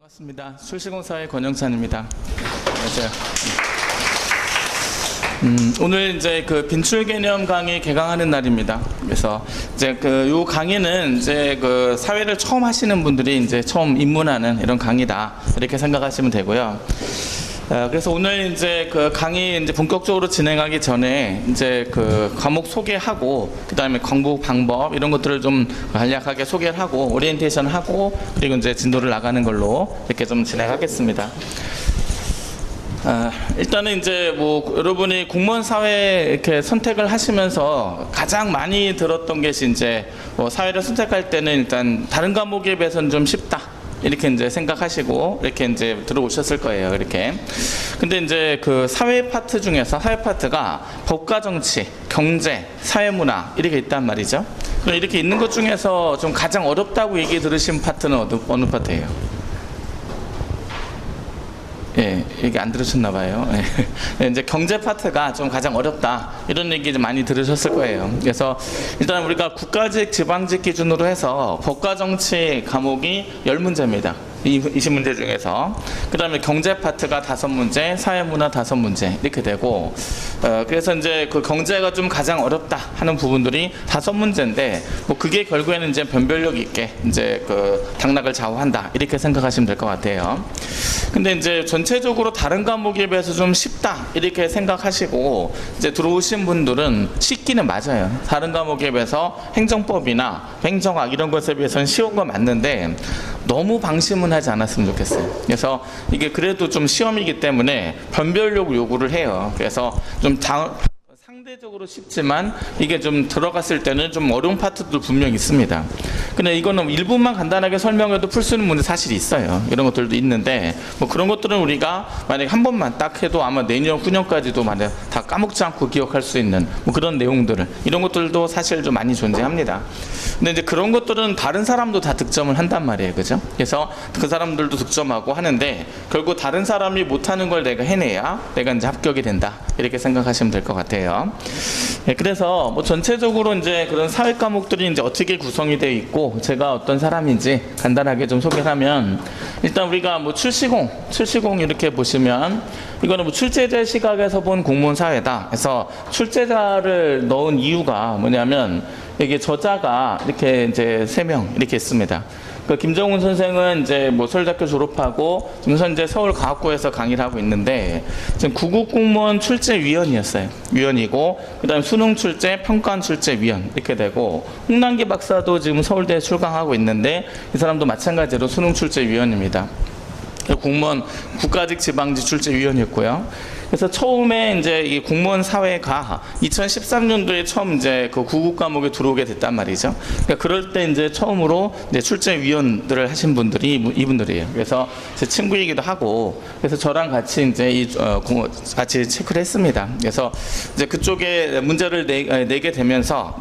반갑습니다. 출시공사의 권영찬입니다. 안녕하세요. 오늘 이제 그 빈출 개념 강의 개강하는 날입니다. 그래서 이제 요 강의는 이제 그 사회를 처음 하시는 분들이 이제 처음 입문하는 이런 강의다 이렇게 생각하시면 되고요. 그래서 오늘 이제 그 강의 이제 본격적으로 진행하기 전에 이제 그 과목 소개하고 그다음에 공부 방법 이런 것들을 좀 간략하게 소개를 하고 오리엔테이션 하고 그리고 이제 진도를 나가는 걸로 이렇게 좀 진행하겠습니다. 일단은 이제 뭐 여러분이 공무원 사회 이렇게 선택을 하시면서 가장 많이 들었던 것이 이제 뭐 사회를 선택할 때는 일단 다른 과목에 비해서는 좀 쉽다. 이렇게 이제 생각하시고 이렇게 이제 들어오셨을 거예요. 이렇게. 근데 이제 그 사회 파트 중에서 사회 파트가 법과 정치, 경제, 사회문화 이렇게 있단 말이죠. 그럼 이렇게 있는 것 중에서 좀 가장 어렵다고 얘기 들으신 파트는 어느 파트예요? 예, 얘기 안 들으셨나 봐요. 예. 이제 경제 파트가 좀 가장 어렵다 이런 얘기 좀 많이 들으셨을 거예요. 그래서 일단 우리가 국가직, 지방직 기준으로 해서 법과 정치 과목이 10문제입니다. 20문제 중에서. 그 다음에 경제 파트가 5문제, 사회문화 5문제 이렇게 되고 그래서 이제 그 경제가 좀 가장 어렵다 하는 부분들이 5문제인데 뭐 그게 결국에는 이제 변별력 있게 이제 그 당락을 좌우한다 이렇게 생각하시면 될 것 같아요. 근데 이제 전체적으로 다른 과목에 비해서 좀 쉽다 이렇게 생각하시고 이제 들어오신 분들은 쉽기는 맞아요. 다른 과목에 비해서 행정법이나 행정학 이런 것에 비해서는 쉬운 건 맞는데 너무 방심은 하지 않았으면 좋겠어요. 그래서 이게 그래도 좀 시험이기 때문에 변별력 요구를 해요. 그래서 좀 상대적으로 쉽지만 이게 좀 들어갔을 때는 좀 어려운 파트도 분명히 있습니다. 근데 이거는 일부만 간단하게 설명해도 풀 수 있는 문제 사실이 있어요. 이런 것들도 있는데 뭐 그런 것들은 우리가 만약에 한 번만 딱 해도 아마 내년 후년까지도 만약 다 까먹지 않고 기억할 수 있는 뭐 그런 내용들을 이런 것들도 사실 좀 많이 존재합니다. 근데 이제 그런 것들은 다른 사람도 다 득점을 한단 말이에요. 그죠? 그래서 그 사람들도 득점하고 하는데 결국 다른 사람이 못하는 걸 내가 해내야 내가 이제 합격이 된다. 이렇게 생각하시면 될 것 같아요. 네, 그래서 뭐 전체적으로 이제 그런 사회 과목들이 이제 어떻게 구성이 되어 있고 제가 어떤 사람인지 간단하게 좀 소개를 하면 일단 우리가 뭐 출시공 이렇게 보시면 이거는 뭐 출제자 시각에서 본 공무원 사회다. 그래서 출제자를 넣은 이유가 뭐냐면 이게 저자가 이렇게 이제 3명 이렇게 있습니다. 그 김정훈 선생은 이제 뭐 서울대학교 졸업하고 지금 현재 서울과학고에서 강의를 하고 있는데 지금 구급공무원 출제위원이었어요. 위원이고 그다음에 수능 출제, 평가원 출제위원 이렇게 되고 홍남기 박사도 지금 서울대에 출강하고 있는데 이 사람도 마찬가지로 수능 출제위원입니다. 공무원 국가직 지방직 출제위원이었고요. 그래서 처음에 이제 이 공무원 사회가 2013년도에 처음 이제 그 구급 과목에 들어오게 됐단 말이죠. 그러니까 그럴 때 이제 처음으로 이제 출제위원들을 하신 분들이 이분들이에요. 그래서 제 친구이기도 하고 그래서 저랑 같이 이제 같이 체크를 했습니다. 그래서 이제 그쪽에 문제를 내게 되면서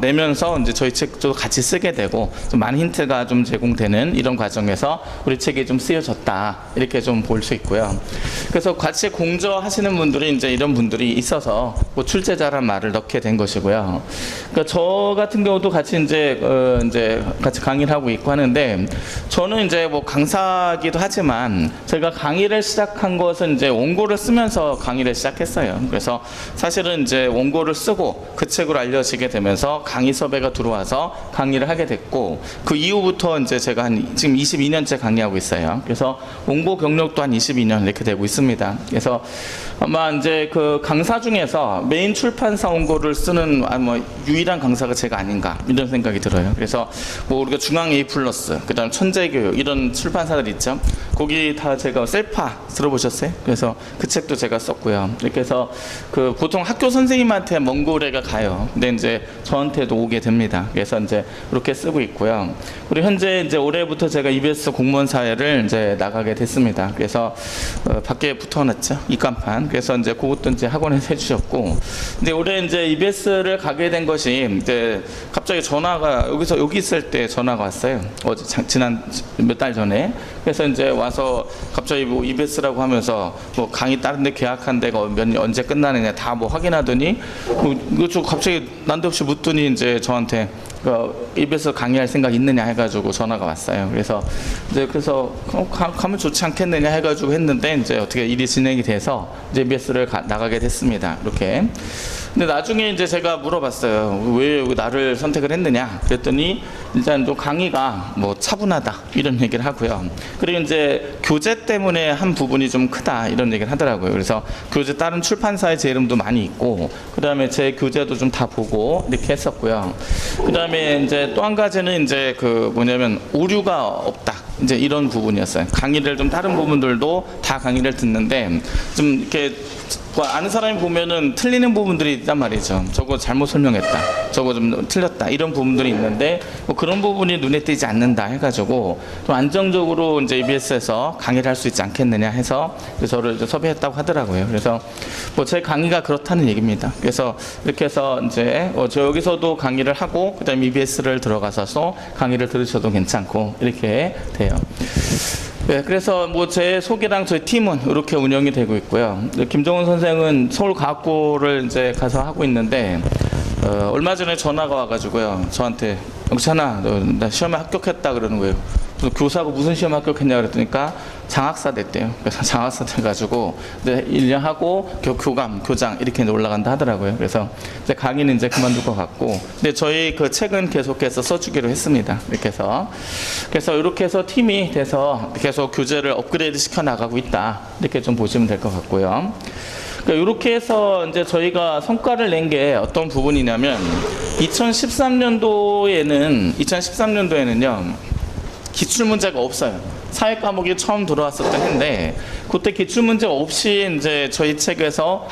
이제 저희 책도 같이 쓰게 되고 좀 많은 힌트가 좀 제공되는 이런 과정에서 우리 책이 좀 쓰여졌다 이렇게 좀 볼 수 있고요. 그래서 같이 공저하시는 분들이 이제 이런 분들이 있어서 뭐 출제자란 말을 넣게 된 것이고요. 그러니까 저 같은 경우도 같이 이제 같이 강의를 하고 있고 하는데 저는 이제 뭐 강사기도 하지만 제가 강의를 시작한 것은 이제 원고를 쓰면서 강의를 시작했어요. 그래서 사실은 이제 원고를 쓰고 그 책으로 알려지게 되면서 강의 섭외가 들어와서 강의를 하게 됐고 그 이후부터 이제 제가 지금 22년째 강의하고 있어요. 그래서 원고 경력도 한 22년 이렇게 되고 있습니다. 그래서 아마 이제 그 강사 중에서 메인 출판사 원고를 쓰는 뭐 유일한 강사가 제가 아닌가 이런 생각이 들어요. 그래서 뭐 우리가 중앙 A+, 그다음 천재교육 이런 출판사들 있죠. 거기 다 제가 셀파 들어보셨어요? 그래서 그 책도 제가 썼고요. 이렇게 해서 그 보통 학교 선생님한테 먼 거래가 가요. 근데 이제 저한테도 오게 됩니다. 그래서 이제 이렇게 쓰고 있고요. 그리고 현재 이제 올해부터 제가 EBS 공무원 사회를 이제 나가게 됐습니다. 그래서 밖에 붙어놨죠. 입간판. 그래서 이제 그것도 이제 학원에서 해주셨고, 근데 올해 이제 EBS를 가게 된 것이 이제 갑자기 전화가 여기 있을 때 전화가 왔어요. 어제 지난 몇 달 전에. 그래서 이제 와서 갑자기 뭐 EBS라고 하면서 뭐 강의 다른 데 계약한 데가 언제 끝나느냐 다 뭐 확인하더니 뭐 이거 좀 갑자기 난데없이 묻더니 이제 저한테 EBS 강의할 생각 있느냐 해가지고 전화가 왔어요. 그래서 가면 좋지 않겠느냐 해가지고 했는데 이제 어떻게 일이 진행이 돼서 이제 EBS를 나가게 됐습니다. 이렇게. 근데 나중에 이제 제가 물어봤어요. 왜 나를 선택을 했느냐? 그랬더니 일단 좀 강의가 뭐 차분하다 이런 얘기를 하고요. 그리고 이제 교재 때문에 한 부분이 좀 크다 이런 얘기를 하더라고요. 그래서 교재 다른 출판사의 제 이름도 많이 있고, 그 다음에 제 교재도 좀 다 보고 이렇게 했었고요. 그 다음에 이제 또 한 가지는 이제 뭐냐면 오류가 없다. 이제 이런 부분이었어요. 강의를 좀 다른 부분들도 다 강의를 듣는데 좀 이렇게 아는 사람이 보면은 틀리는 부분들이 있단 말이죠. 저거 잘못 설명했다, 저거 좀 틀렸다, 이런 부분들이 있는데 뭐 그런 부분이 눈에 띄지 않는다 해가지고 좀 안정적으로 이제 EBS에서 강의를 할 수 있지 않겠느냐 해서 저를 이제 섭외했다고 하더라고요. 그래서 뭐 제 강의가 그렇다는 얘기입니다. 그래서 이렇게 해서 이제 저 여기서도 강의를 하고 그다음에 EBS를 들어가서 강의를 들으셔도 괜찮고 이렇게 돼요. 네, 그래서 뭐 제 소개랑 저희 팀은 이렇게 운영이 되고 있고요. 김정은 선생은 서울과학고를 이제 가서 하고 있는데 얼마 전에 전화가 와가지고요. 저한테 영찬아, 나 시험에 합격했다 그러는 거예요. 교사하고 무슨 시험 합격했냐 그랬더니까 장학사 됐대요. 그래서 장학사 돼가지고 1년 하고 교감, 교장 이렇게 올라간다 하더라고요. 그래서 이제 강의는 이제 그만둘 것 같고, 근데 저희 그 책은 계속해서 써주기로 했습니다. 이렇게 해서 그래서 이렇게 해서 팀이 돼서 계속 교재를 업그레이드 시켜 나가고 있다. 이렇게 좀 보시면 될 것 같고요. 그러니까 이렇게 해서 이제 저희가 성과를 낸 게 어떤 부분이냐면 2013년도에는요. 기출문제가 없어요. 사회 과목이 처음 들어왔었던 해인데 그때 기출문제 없이 이제 저희 책에서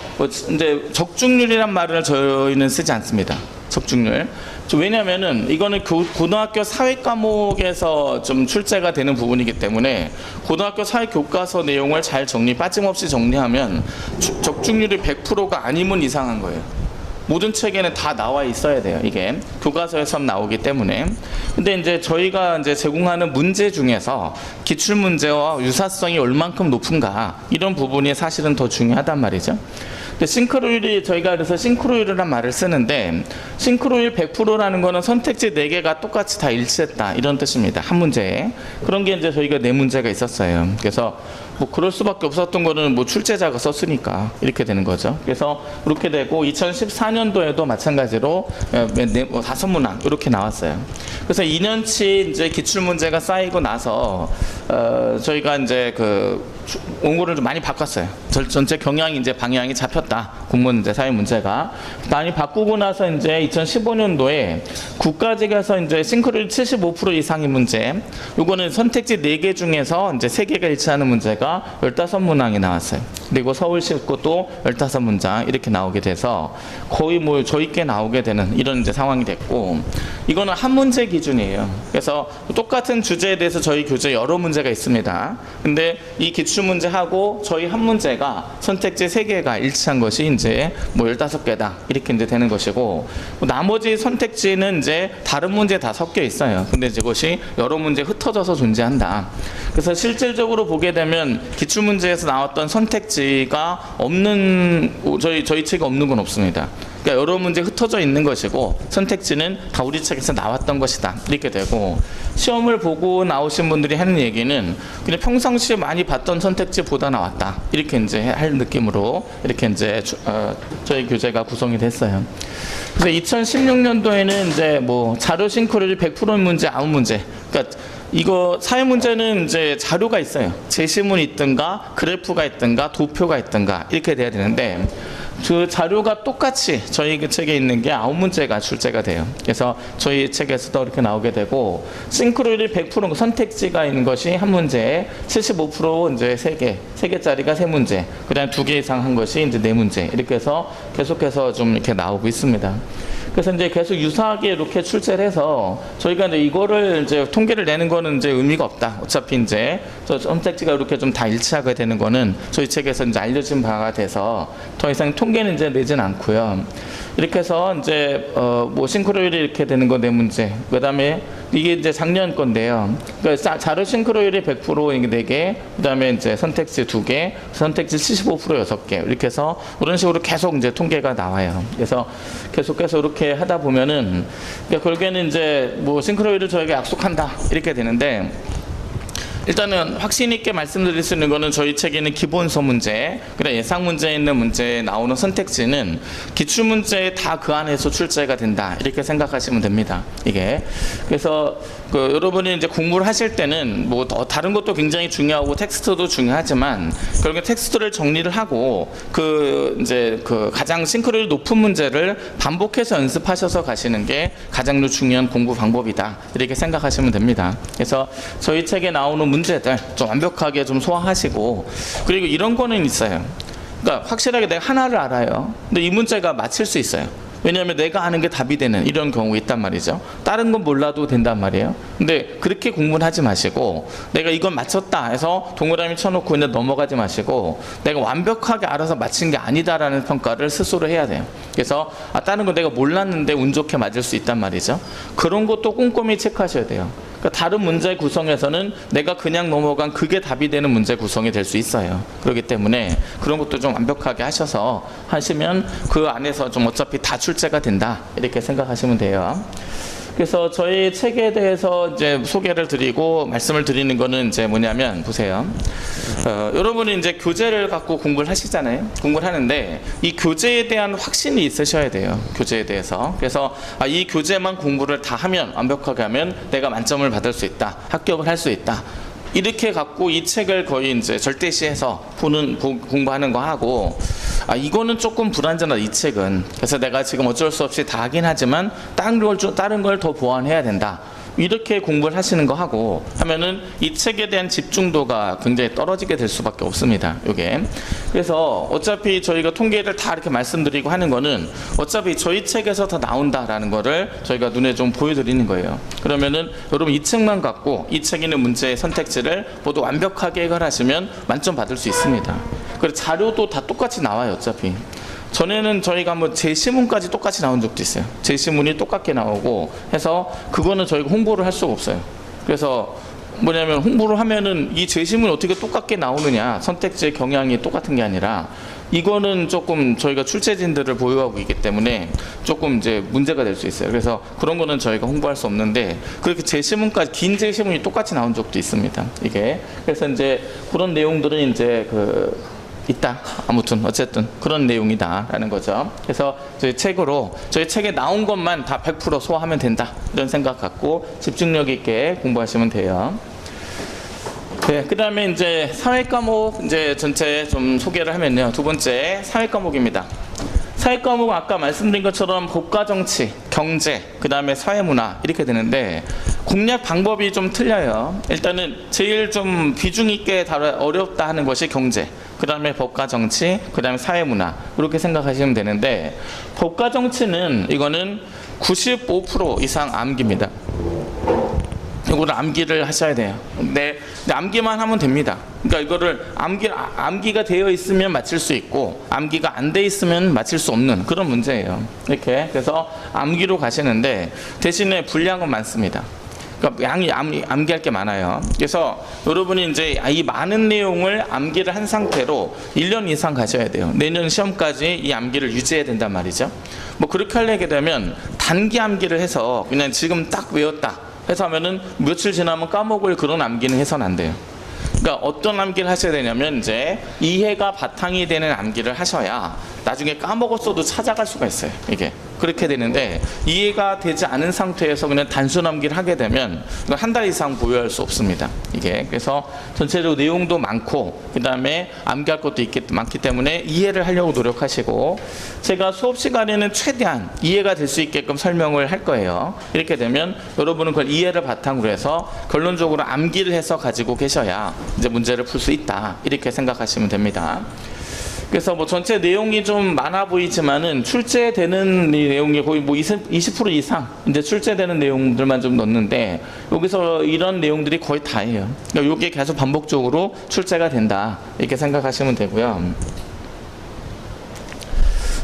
이제 적중률이란 말을 저희는 쓰지 않습니다. 적중률. 왜냐면은 이거는 고등학교 사회 과목에서 좀 출제가 되는 부분이기 때문에 고등학교 사회 교과서 내용을 잘 빠짐없이 정리하면 적중률이 100%가 아니면 이상한 거예요. 모든 책에는 다 나와 있어야 돼요. 이게 교과서에서 나오기 때문에. 근데 이제 저희가 이제 제공하는 문제 중에서 기출 문제와 유사성이 얼만큼 높은가 이런 부분이 사실은 더 중요하단 말이죠. 근데 싱크로율이 저희가 그래서 싱크로율이라는 말을 쓰는데 싱크로율 100%라는 거는 선택지 4개가 똑같이 다 일치했다 이런 뜻입니다. 한 문제에. 그런 게 이제 저희가 4문제가 있었어요. 그래서 뭐 그럴 수밖에 없었던 거는 뭐 출제자가 썼으니까 이렇게 되는 거죠. 그래서 이렇게 되고 2014년도에도 마찬가지로 5문항 이렇게 나왔어요. 그래서 2년치 이제 기출 문제가 쌓이고 나서 저희가 이제 원고를 좀 많이 바꿨어요. 전체 경향이 이제 방향이 잡혔다. 공무원 이제 사회 문제가 많이 바꾸고 나서 이제 2015년도에 국가직에서 이제 싱크로율 75% 이상의 문제, 요거는 선택지 4개 중에서 이제 3개가 일치하는 문제가 15문항이 나왔어요. 그리고 서울시 것도 15문장 이렇게 나오게 돼서 거의 뭐 저희께 나오게 되는 이런 이제 상황이 됐고, 이거는 한 문제 기준이에요. 그래서 똑같은 주제에 대해서 저희 교재 여러 문제가 있습니다. 근데 이 기출 문제하고 저희 한 문제가 선택지 3개가 일치한 것이 이제 뭐 15개다 이렇게 이제 되는 것이고, 나머지 선택지는 이제 다른 문제 다 섞여 있어요. 근데 이것이 여러 문제 흩어져서 존재한다. 그래서 실질적으로 보게 되면 기출 문제에서 나왔던 선택지가 없는, 저희 책에 없는 건 없습니다. 그러니까 여러 문제 흩어져 있는 것이고 선택지는 다 우리 책에서 나왔던 것이다 이렇게 되고, 시험을 보고 나오신 분들이 하는 얘기는 그냥 평상시에 많이 봤던 선택지보다 나왔다 이렇게 이제 할 느낌으로 이렇게 이제 저희 교재가 구성이 됐어요. 그래서 2016년도에는 이제 뭐 자료 싱크로율 100% 문제 9문제, 그러니까 이거 사회 문제는 이제 자료가 있어요. 제시문이 있든가 그래프가 있든가 도표가 있든가 이렇게 돼야 되는데, 그 자료가 똑같이 저희 그 책에 있는 게 9문제가 출제가 돼요. 그래서 저희 책에서도 이렇게 나오게 되고, 싱크로율이 100% 선택지가 있는 것이 한 문제에 75% 이제 3개짜리가 3문제, 그다음 2개 이상 한 것이 이제 4문제 이렇게 해서 계속해서 좀 이렇게 나오고 있습니다. 그래서 이제 계속 유사하게 이렇게 출제를 해서 저희가 이제 이거를 이제 통계를 내는 거는 이제 의미가 없다. 어차피 이제 저 선택지가 이렇게 좀 다 일치하게 되는 거는 저희 책에서 이제 알려진 바가 돼서 더 이상 통계는 이제 내진 않고요. 이렇게 해서 이제 뭐 싱크로율이 이렇게 되는 거 네 문제. 그다음에 이게 이제 작년 건데요. 그러니까 자료 싱크로율이 100% 이게 4개, 그다음에 이제 선택지 2개, 선택지 75% 6개. 이렇게 해서 이런 식으로 계속 이제 통계가 나와요. 그래서 계속해서 이렇게 하다 보면은 그러니까 결국에는 이제 뭐 싱크로율을 저에게 약속한다 이렇게 되는데. 일단은 확신 있게 말씀드릴 수 있는 거는 저희 책에는 기본서 문제, 그래 예상 문제에 있는 문제에 나오는 선택지는 기출 문제에 다 그 안에서 출제가 된다 이렇게 생각하시면 됩니다. 이게 그래서 여러분이 이제 공부를 하실 때는 뭐 다른 것도 굉장히 중요하고 텍스트도 중요하지만 결국에 텍스트를 정리를 하고 이제 가장 싱크로율 높은 문제를 반복해서 연습하셔서 가시는 게 가장 중요한 공부 방법이다 이렇게 생각하시면 됩니다. 그래서 저희 책에 나오는 문제들 좀 완벽하게 좀 소화하시고, 그리고 이런 거는 있어요. 그러니까 확실하게 내가 하나를 알아요. 근데 이 문제가 맞힐 수 있어요. 왜냐하면 내가 아는 게 답이 되는 이런 경우 있단 말이죠. 다른 건 몰라도 된단 말이에요. 근데 그렇게 공부는 하지 마시고 내가 이건 맞췄다 해서 동그라미 쳐놓고 그냥 넘어가지 마시고 내가 완벽하게 알아서 맞힌 게 아니다라는 평가를 스스로 해야 돼요. 그래서 다른 거 내가 몰랐는데 운 좋게 맞을 수 있단 말이죠. 그런 것도 꼼꼼히 체크하셔야 돼요. 그러니까 다른 문제 구성에서는 내가 그냥 넘어간 그게 답이 되는 문제 구성이 될 수 있어요. 그렇기 때문에 그런 것도 좀 완벽하게 하셔서 하시면 그 안에서 좀 어차피 다 출제가 된다 이렇게 생각하시면 돼요. 그래서 저희 책에 대해서 이제 소개를 드리고 말씀을 드리는 거는 이제 뭐냐면 보세요. 여러분이 이제 교재를 갖고 공부를 하시잖아요. 공부를 하는데 이 교재에 대한 확신이 있으셔야 돼요. 교재에 대해서. 그래서 이 교재만 공부를 다 하면 완벽하게 하면 내가 만점을 받을 수 있다. 합격을 할 수 있다. 이렇게 갖고 이 책을 거의 이제 절대시해서 공부하는 거 하고 이거는 조금 불완전하다 이 책은. 그래서 내가 지금 어쩔 수 없이 다 하긴 하지만 다른 걸 더 보완해야 된다. 이렇게 공부를 하시는 거 하고 하면은 이 책에 대한 집중도가 굉장히 떨어지게 될 수밖에 없습니다. 요게. 그래서 어차피 저희가 통계를 다 이렇게 말씀드리고 하는 거는 어차피 저희 책에서 다 나온다라는 거를 저희가 눈에 좀 보여드리는 거예요. 그러면은 여러분 이 책만 갖고 이 책에 있는 문제의 선택지를 모두 완벽하게 해결하시면 만점 받을 수 있습니다. 그리고 자료도 다 똑같이 나와요. 어차피. 전에는 저희가 뭐 제시문까지 똑같이 나온 적도 있어요. 제시문이 똑같게 나오고 해서 그거는 저희가 홍보를 할 수가 없어요. 그래서 뭐냐면 홍보를 하면은 이 제시문이 어떻게 똑같게 나오느냐, 선택지의 경향이 똑같은 게 아니라 이거는 조금 저희가 출제진들을 보유하고 있기 때문에 조금 이제 문제가 될 수 있어요. 그래서 그런 거는 저희가 홍보할 수 없는데 그렇게 제시문까지 긴 제시문이 똑같이 나온 적도 있습니다. 이게 그래서 이제 그런 내용들은 이제 있다. 아무튼 어쨌든 그런 내용이다라는 거죠. 그래서 저희 책에 나온 것만 다 100% 소화하면 된다. 이런 생각 갖고 집중력 있게 공부하시면 돼요. 네, 그다음에 이제 사회 과목 이제 전체 좀 소개를 하면요. 두 번째 사회 과목입니다. 사회 과목은 아까 말씀드린 것처럼 법과 정치, 경제, 그다음에 사회문화 이렇게 되는데 공략 방법이 좀 틀려요. 일단은 제일 좀 비중 있게 어렵다 하는 것이 경제, 그 다음에 법과 정치, 그 다음에 사회문화 이렇게 생각하시면 되는데 법과 정치는 이거는 95% 이상 암기입니다. 이거를 암기를 하셔야 돼요. 근데 암기만 하면 됩니다. 그러니까 이거를 암기가 되어 있으면 맞힐 수 있고 암기가 안 돼 있으면 맞힐 수 없는 그런 문제예요. 이렇게 그래서 암기로 가시는데 대신에 분량은 많습니다. 그러니까 암기할 게 많아요. 그래서 여러분이 이제 이 많은 내용을 암기를 한 상태로 1년 이상 가셔야 돼요. 내년 시험까지 이 암기를 유지해야 된단 말이죠. 뭐 그렇게 하려게 되면 단기 암기를 해서 그냥 지금 딱 외웠다 해서 하면은 며칠 지나면 까먹을 그런 암기는 해서는 안 돼요. 그러니까 어떤 암기를 하셔야 되냐면 이제 이해가 바탕이 되는 암기를 하셔야 나중에 까먹었어도 찾아갈 수가 있어요. 이게 그렇게 되는데 이해가 되지 않은 상태에서 그냥 단순 암기를 하게 되면 한 달 이상 보유할 수 없습니다. 이게 그래서 전체적으로 내용도 많고 그 다음에 암기할 것도 많기 때문에 이해를 하려고 노력하시고 제가 수업 시간에는 최대한 이해가 될 수 있게끔 설명을 할 거예요. 이렇게 되면 여러분은 그걸 이해를 바탕으로 해서 결론적으로 암기를 해서 가지고 계셔야 이제 문제를 풀 수 있다. 이렇게 생각하시면 됩니다. 그래서 뭐 전체 내용이 좀 많아 보이지만은 출제되는 이 내용이 거의 뭐 20% 이상 이제 출제되는 내용들만 좀 넣는데 여기서 이런 내용들이 거의 다예요. 그러니까 이게 계속 반복적으로 출제가 된다 이렇게 생각하시면 되고요.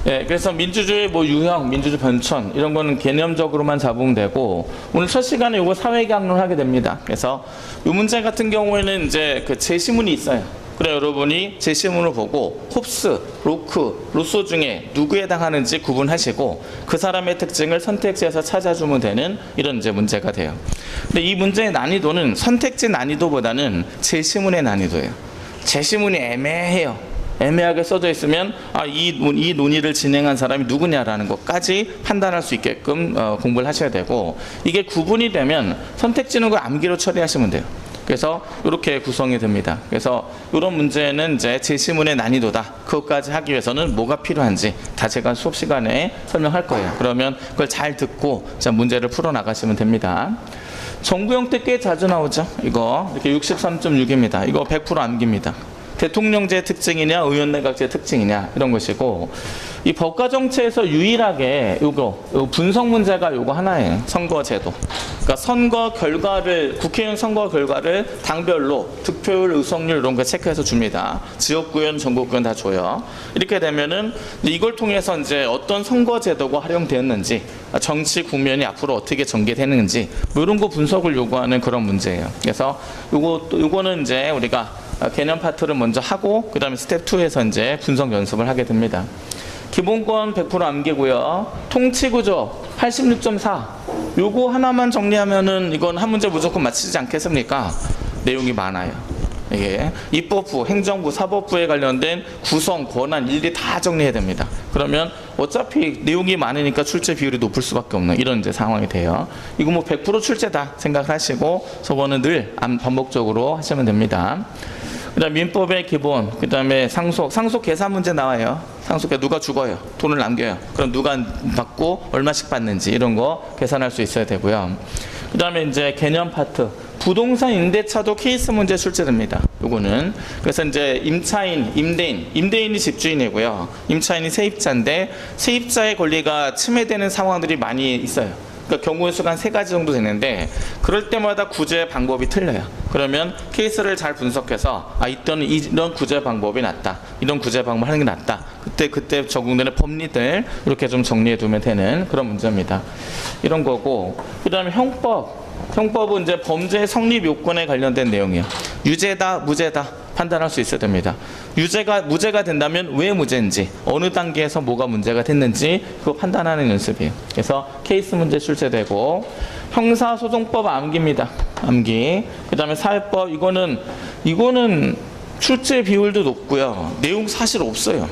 예, 그래서 민주주의 뭐 유형, 민주주의 변천 이런 거는 개념적으로만 잡으면 되고 오늘 첫 시간에 이거 사회계학론을 하게 됩니다. 그래서 이 문제 같은 경우에는 이제 그 제시문이 있어요. 그래 여러분이 제시문을 보고 홉스, 로크, 루소 중에 누구에 해당하는지 구분하시고 그 사람의 특징을 선택지에서 찾아주면 되는 이런 이제 문제가 돼요. 근데 이 문제의 난이도는 선택지 난이도보다는 제시문의 난이도예요. 제시문이 애매해요. 애매하게 써져 있으면 이 논의를 진행한 사람이 누구냐라는 것까지 판단할 수 있게끔 공부를 하셔야 되고 이게 구분이 되면 선택지는 걸 암기로 처리하시면 돼요. 그래서 이렇게 구성이 됩니다. 그래서 이런 문제는 이제 제시문의 난이도다. 그것까지 하기 위해서는 뭐가 필요한지 다 제가 수업 시간에 설명할 거예요. 그러면 그걸 잘 듣고 자 문제를 풀어 나가시면 됩니다. 정부 형태 꽤 자주 나오죠. 이거 이렇게 63.6입니다. 이거 100% 암기입니다. 대통령제 특징이냐 의원내각제 특징이냐 이런 것이고 이 법과정체에서 유일하게 요거 분석 문제가 요거 하나예요. 선거제도. 그러니까 선거 결과를 국회의원 선거 결과를 당별로 득표율, 의석률 이런 거 체크해서 줍니다. 지역구현, 전국구현 다 줘요. 이렇게 되면은 이걸 통해서 이제 어떤 선거제도가 활용되었는지 정치 국면이 앞으로 어떻게 전개되는지 뭐 이런 거 분석을 요구하는 그런 문제예요. 그래서 요거는 이제 우리가 개념 파트를 먼저 하고 그 다음에 스텝 2에서 이제 분석 연습을 하게 됩니다. 기본권 100% 암기고요. 통치구조 86.4 요거 하나만 정리하면은 이건 한 문제 무조건 맞히지 않겠습니까? 내용이 많아요. 이게 입법부, 행정부, 사법부에 관련된 구성, 권한, 일리 다 정리해야 됩니다. 그러면 어차피 내용이 많으니까 출제 비율이 높을 수밖에 없는 이런 이제 상황이 돼요. 이거 뭐 100% 출제다 생각을 하시고 저거는 늘 반복적으로 하시면 됩니다. 그 다음 민법의 기본, 그 다음에 상속 계산 문제 나와요. 상속에 누가 죽어요. 돈을 남겨요. 그럼 누가 받고 얼마씩 받는지 이런 거 계산할 수 있어야 되고요. 그 다음에 이제 개념 파트. 부동산 임대차도 케이스 문제 출제됩니다. 요거는. 그래서 이제 임차인, 임대인이 집주인이고요. 임차인이 세입자인데 세입자의 권리가 침해되는 상황들이 많이 있어요. 그러니까 경우의 수가 한 3가지 정도 되는데 그럴 때마다 구제 방법이 틀려요. 그러면 케이스를 잘 분석해서 이런 구제 방법이 낫다. 이런 구제 방법을 하는 게 낫다. 그때 적용되는 법리들 이렇게 좀 정리해 두면 되는 그런 문제입니다. 이런 거고 그 다음에 형법은 이제 범죄 성립 요건에 관련된 내용이에요. 유죄다, 무죄다 판단할 수 있어야 됩니다. 무죄가 된다면 왜 무죄인지, 어느 단계에서 뭐가 문제가 됐는지 그거 판단하는 연습이에요. 그래서 케이스 문제 출제되고 형사소송법 암기입니다. 암기. 그 다음에 사회법 이거는 출제 비율도 높고요. 내용 사실 없어요.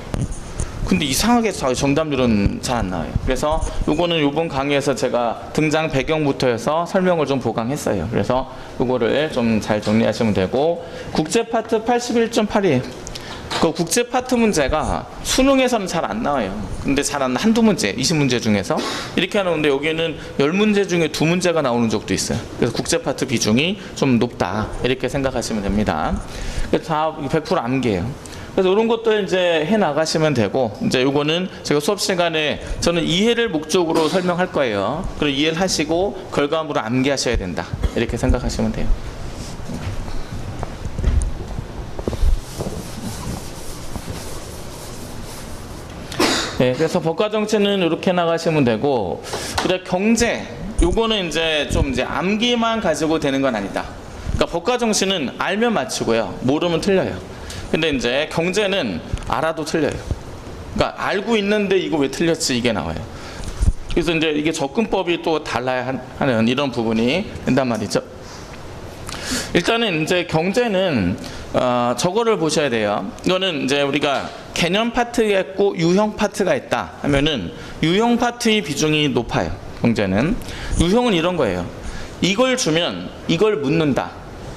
근데 이상하게 정답률은 잘 안 나와요. 그래서 요거는 요번 강의에서 제가 등장 배경부터 해서 설명을 좀 보강했어요. 그래서 요거를 좀 잘 정리하시면 되고 국제 파트 81.8이에요. 그 국제 파트 문제가 수능에서는 잘 안 나와요. 근데 잘 안 한두 문제, 20문제 중에서 이렇게 하는데 여기는 10문제 중에 2문제가 나오는 적도 있어요. 그래서 국제 파트 비중이 좀 높다. 이렇게 생각하시면 됩니다. 그래서 다 100% 암기예요. 그래서 이런 것들 이제 해 나가시면 되고 이제 요거는 제가 수업 시간에 저는 이해를 목적으로 설명할 거예요. 그리고 이해를 하시고 결과물을 암기하셔야 된다. 이렇게 생각하시면 돼요. 네, 그래서 법과 정치는 이렇게 나가시면 되고, 그다음 경제, 요거는 이제 좀 이제 암기만 가지고 되는 건 아니다. 그러니까 법과 정치는 알면 맞추고요, 모르면 틀려요. 근데 이제 경제는 알아도 틀려요. 그러니까 알고 있는데 이거 왜 틀렸지 이게 나와요. 그래서 이제 이게 접근법이 또 달라야 하는 이런 부분이 된단 말이죠. 일단은 이제 경제는 저거를 보셔야 돼요. 이거는 이제 우리가 개념 파트가 있고 유형 파트가 있다 하면은 유형 파트의 비중이 높아요. 경제는 유형은 이런 거예요. 이걸 주면 이걸 묻는다.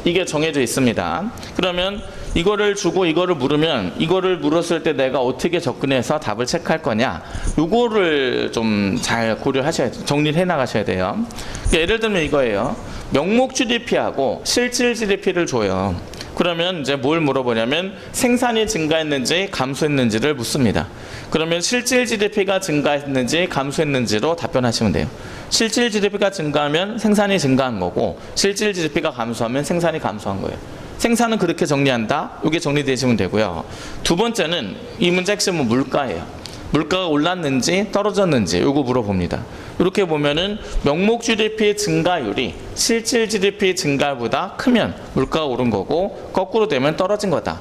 이게 정해져 있습니다. 그러면 이거를 주고 이거를 물으면 이거를 물었을 때 내가 어떻게 접근해서 답을 체크할 거냐, 요거를 좀 잘 고려하셔야 돼요. 정리를 해 나가셔야 돼요. 예를 들면 이거예요. 명목 GDP하고 실질 GDP를 줘요. 그러면 이제 뭘 물어보냐면 생산이 증가했는지 감소했는지를 묻습니다. 그러면 실질 GDP가 증가했는지 감소했는지로 답변하시면 돼요. 실질 GDP가 증가하면 생산이 증가한 거고, 실질 GDP가 감소하면 생산이 감소한 거예요. 생산은 그렇게 정리한다. 이게 정리되시면 되고요. 두 번째는 이 문제 핵심은 물가예요. 물가가 올랐는지 떨어졌는지 요거 물어봅니다. 이렇게 보면은 명목 GDP 증가율이 실질 GDP 증가보다 크면 물가가 오른 거고, 거꾸로 되면 떨어진 거다.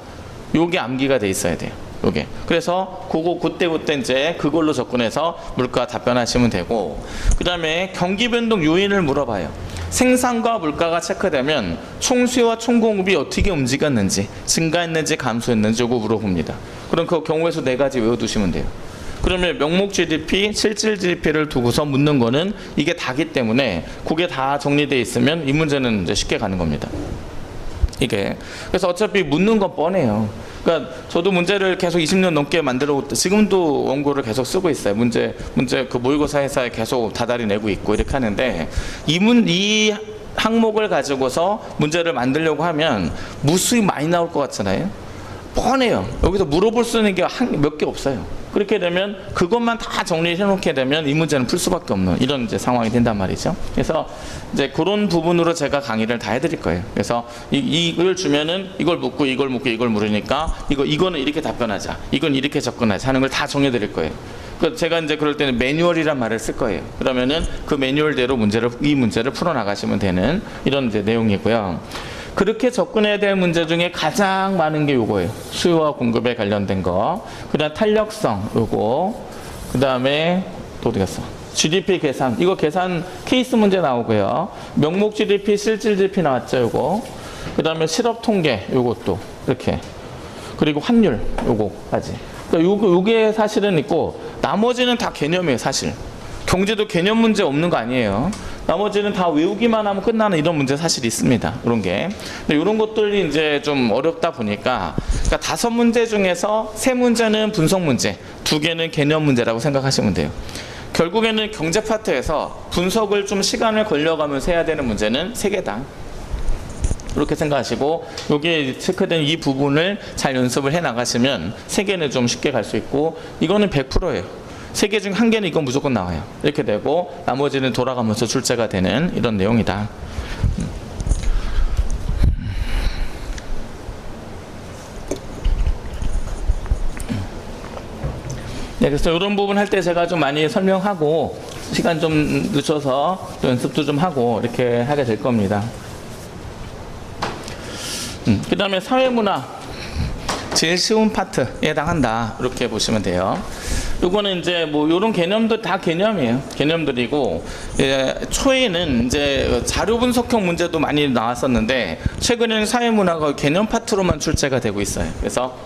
요게 암기가 돼 있어야 돼요. 요게. 그래서 그때 이제 그걸로 접근해서 물가 답변하시면 되고, 그 다음에 경기 변동 요인을 물어봐요. 생산과 물가가 체크되면 총수요와 총공급이 어떻게 움직였는지, 증가했는지 감소했는지 요거 물어봅니다. 그럼 그 경우에서 4가지 외워두시면 돼요. 그러면 명목 GDP, 실질 GDP를 두고서 묻는 거는 이게 다기 때문에 그게 다 정리되어 있으면 이 문제는 이제 쉽게 가는 겁니다. 이게. 그래서 어차피 묻는 건 뻔해요. 그러니까 저도 문제를 계속 20년 넘게 만들어, 지금도 원고를 계속 쓰고 있어요. 문제 그 모의고사 회사에 계속 다달이 내고 있고 이렇게 하는데, 이 항목을 가지고서 문제를 만들려고 하면 무수히 많이 나올 것 같잖아요. 뻔해요. 여기서 물어볼 수 있는 게 몇 개 없어요. 그렇게 되면 그것만 다 정리해 놓게 되면 이 문제는 풀 수밖에 없는 이런 이제 상황이 된단 말이죠. 그래서 이제 그런 부분으로 제가 강의를 다 해드릴 거예요. 그래서 이걸 주면은 이걸 묻고 이걸 묻고 이걸 물으니까 이거는 이렇게 답변하자, 이건 이렇게 접근하자 하는 걸 다 정해드릴 거예요. 제가 이제 그럴 때는 매뉴얼이란 말을 쓸 거예요. 그러면은 그 매뉴얼대로 이 문제를 풀어 나가시면 되는 이런 이제 내용이고요. 그렇게 접근해야 될 문제 중에 가장 많은 게 요거예요. 수요와 공급에 관련된 거. 그 다음 탄력성 요거. 그 다음에 또 어디 갔어? GDP 계산. 이거 계산 케이스 문제 나오고요. 명목 GDP, 실질 GDP 나왔죠, 요거. 그 다음에 실업 통계 요것도 이렇게. 그리고 환율 요거까지. 그러니까 요게 사실은 있고, 나머지는 다 개념이에요, 사실. 경제도 개념 문제 없는 거 아니에요. 나머지는 다 외우기만 하면 끝나는 이런 문제 사실 있습니다. 이런 게. 근데 이런 것들이 이제 좀 어렵다 보니까, 그러니까 5문제 중에서 3문제는 분석 문제, 2개는 개념 문제라고 생각하시면 돼요. 결국에는 경제 파트에서 분석을 좀 시간을 걸려가면서 해야 되는 문제는 3개다. 이렇게 생각하시고, 여기에 체크된 이 부분을 잘 연습을 해 나가시면 3개는 좀 쉽게 갈 수 있고, 이거는 100%예요. 3개 중 1개는 이건 무조건 나와요. 이렇게 되고 나머지는 돌아가면서 출제가 되는 이런 내용이다. 네, 그래서 이런 부분 할 때 제가 좀 많이 설명하고, 시간 좀 늦춰서 연습도 좀 하고 이렇게 하게 될 겁니다. 그 다음에 사회문화, 제일 쉬운 파트에 해당한다. 이렇게 보시면 돼요. 요거는 이제 뭐 요런 개념도 다 개념이에요. 개념들이고, 초에는 이제 자료 분석형 문제도 많이 나왔었는데, 최근에는 사회문화가 개념 파트로만 출제가 되고 있어요. 그래서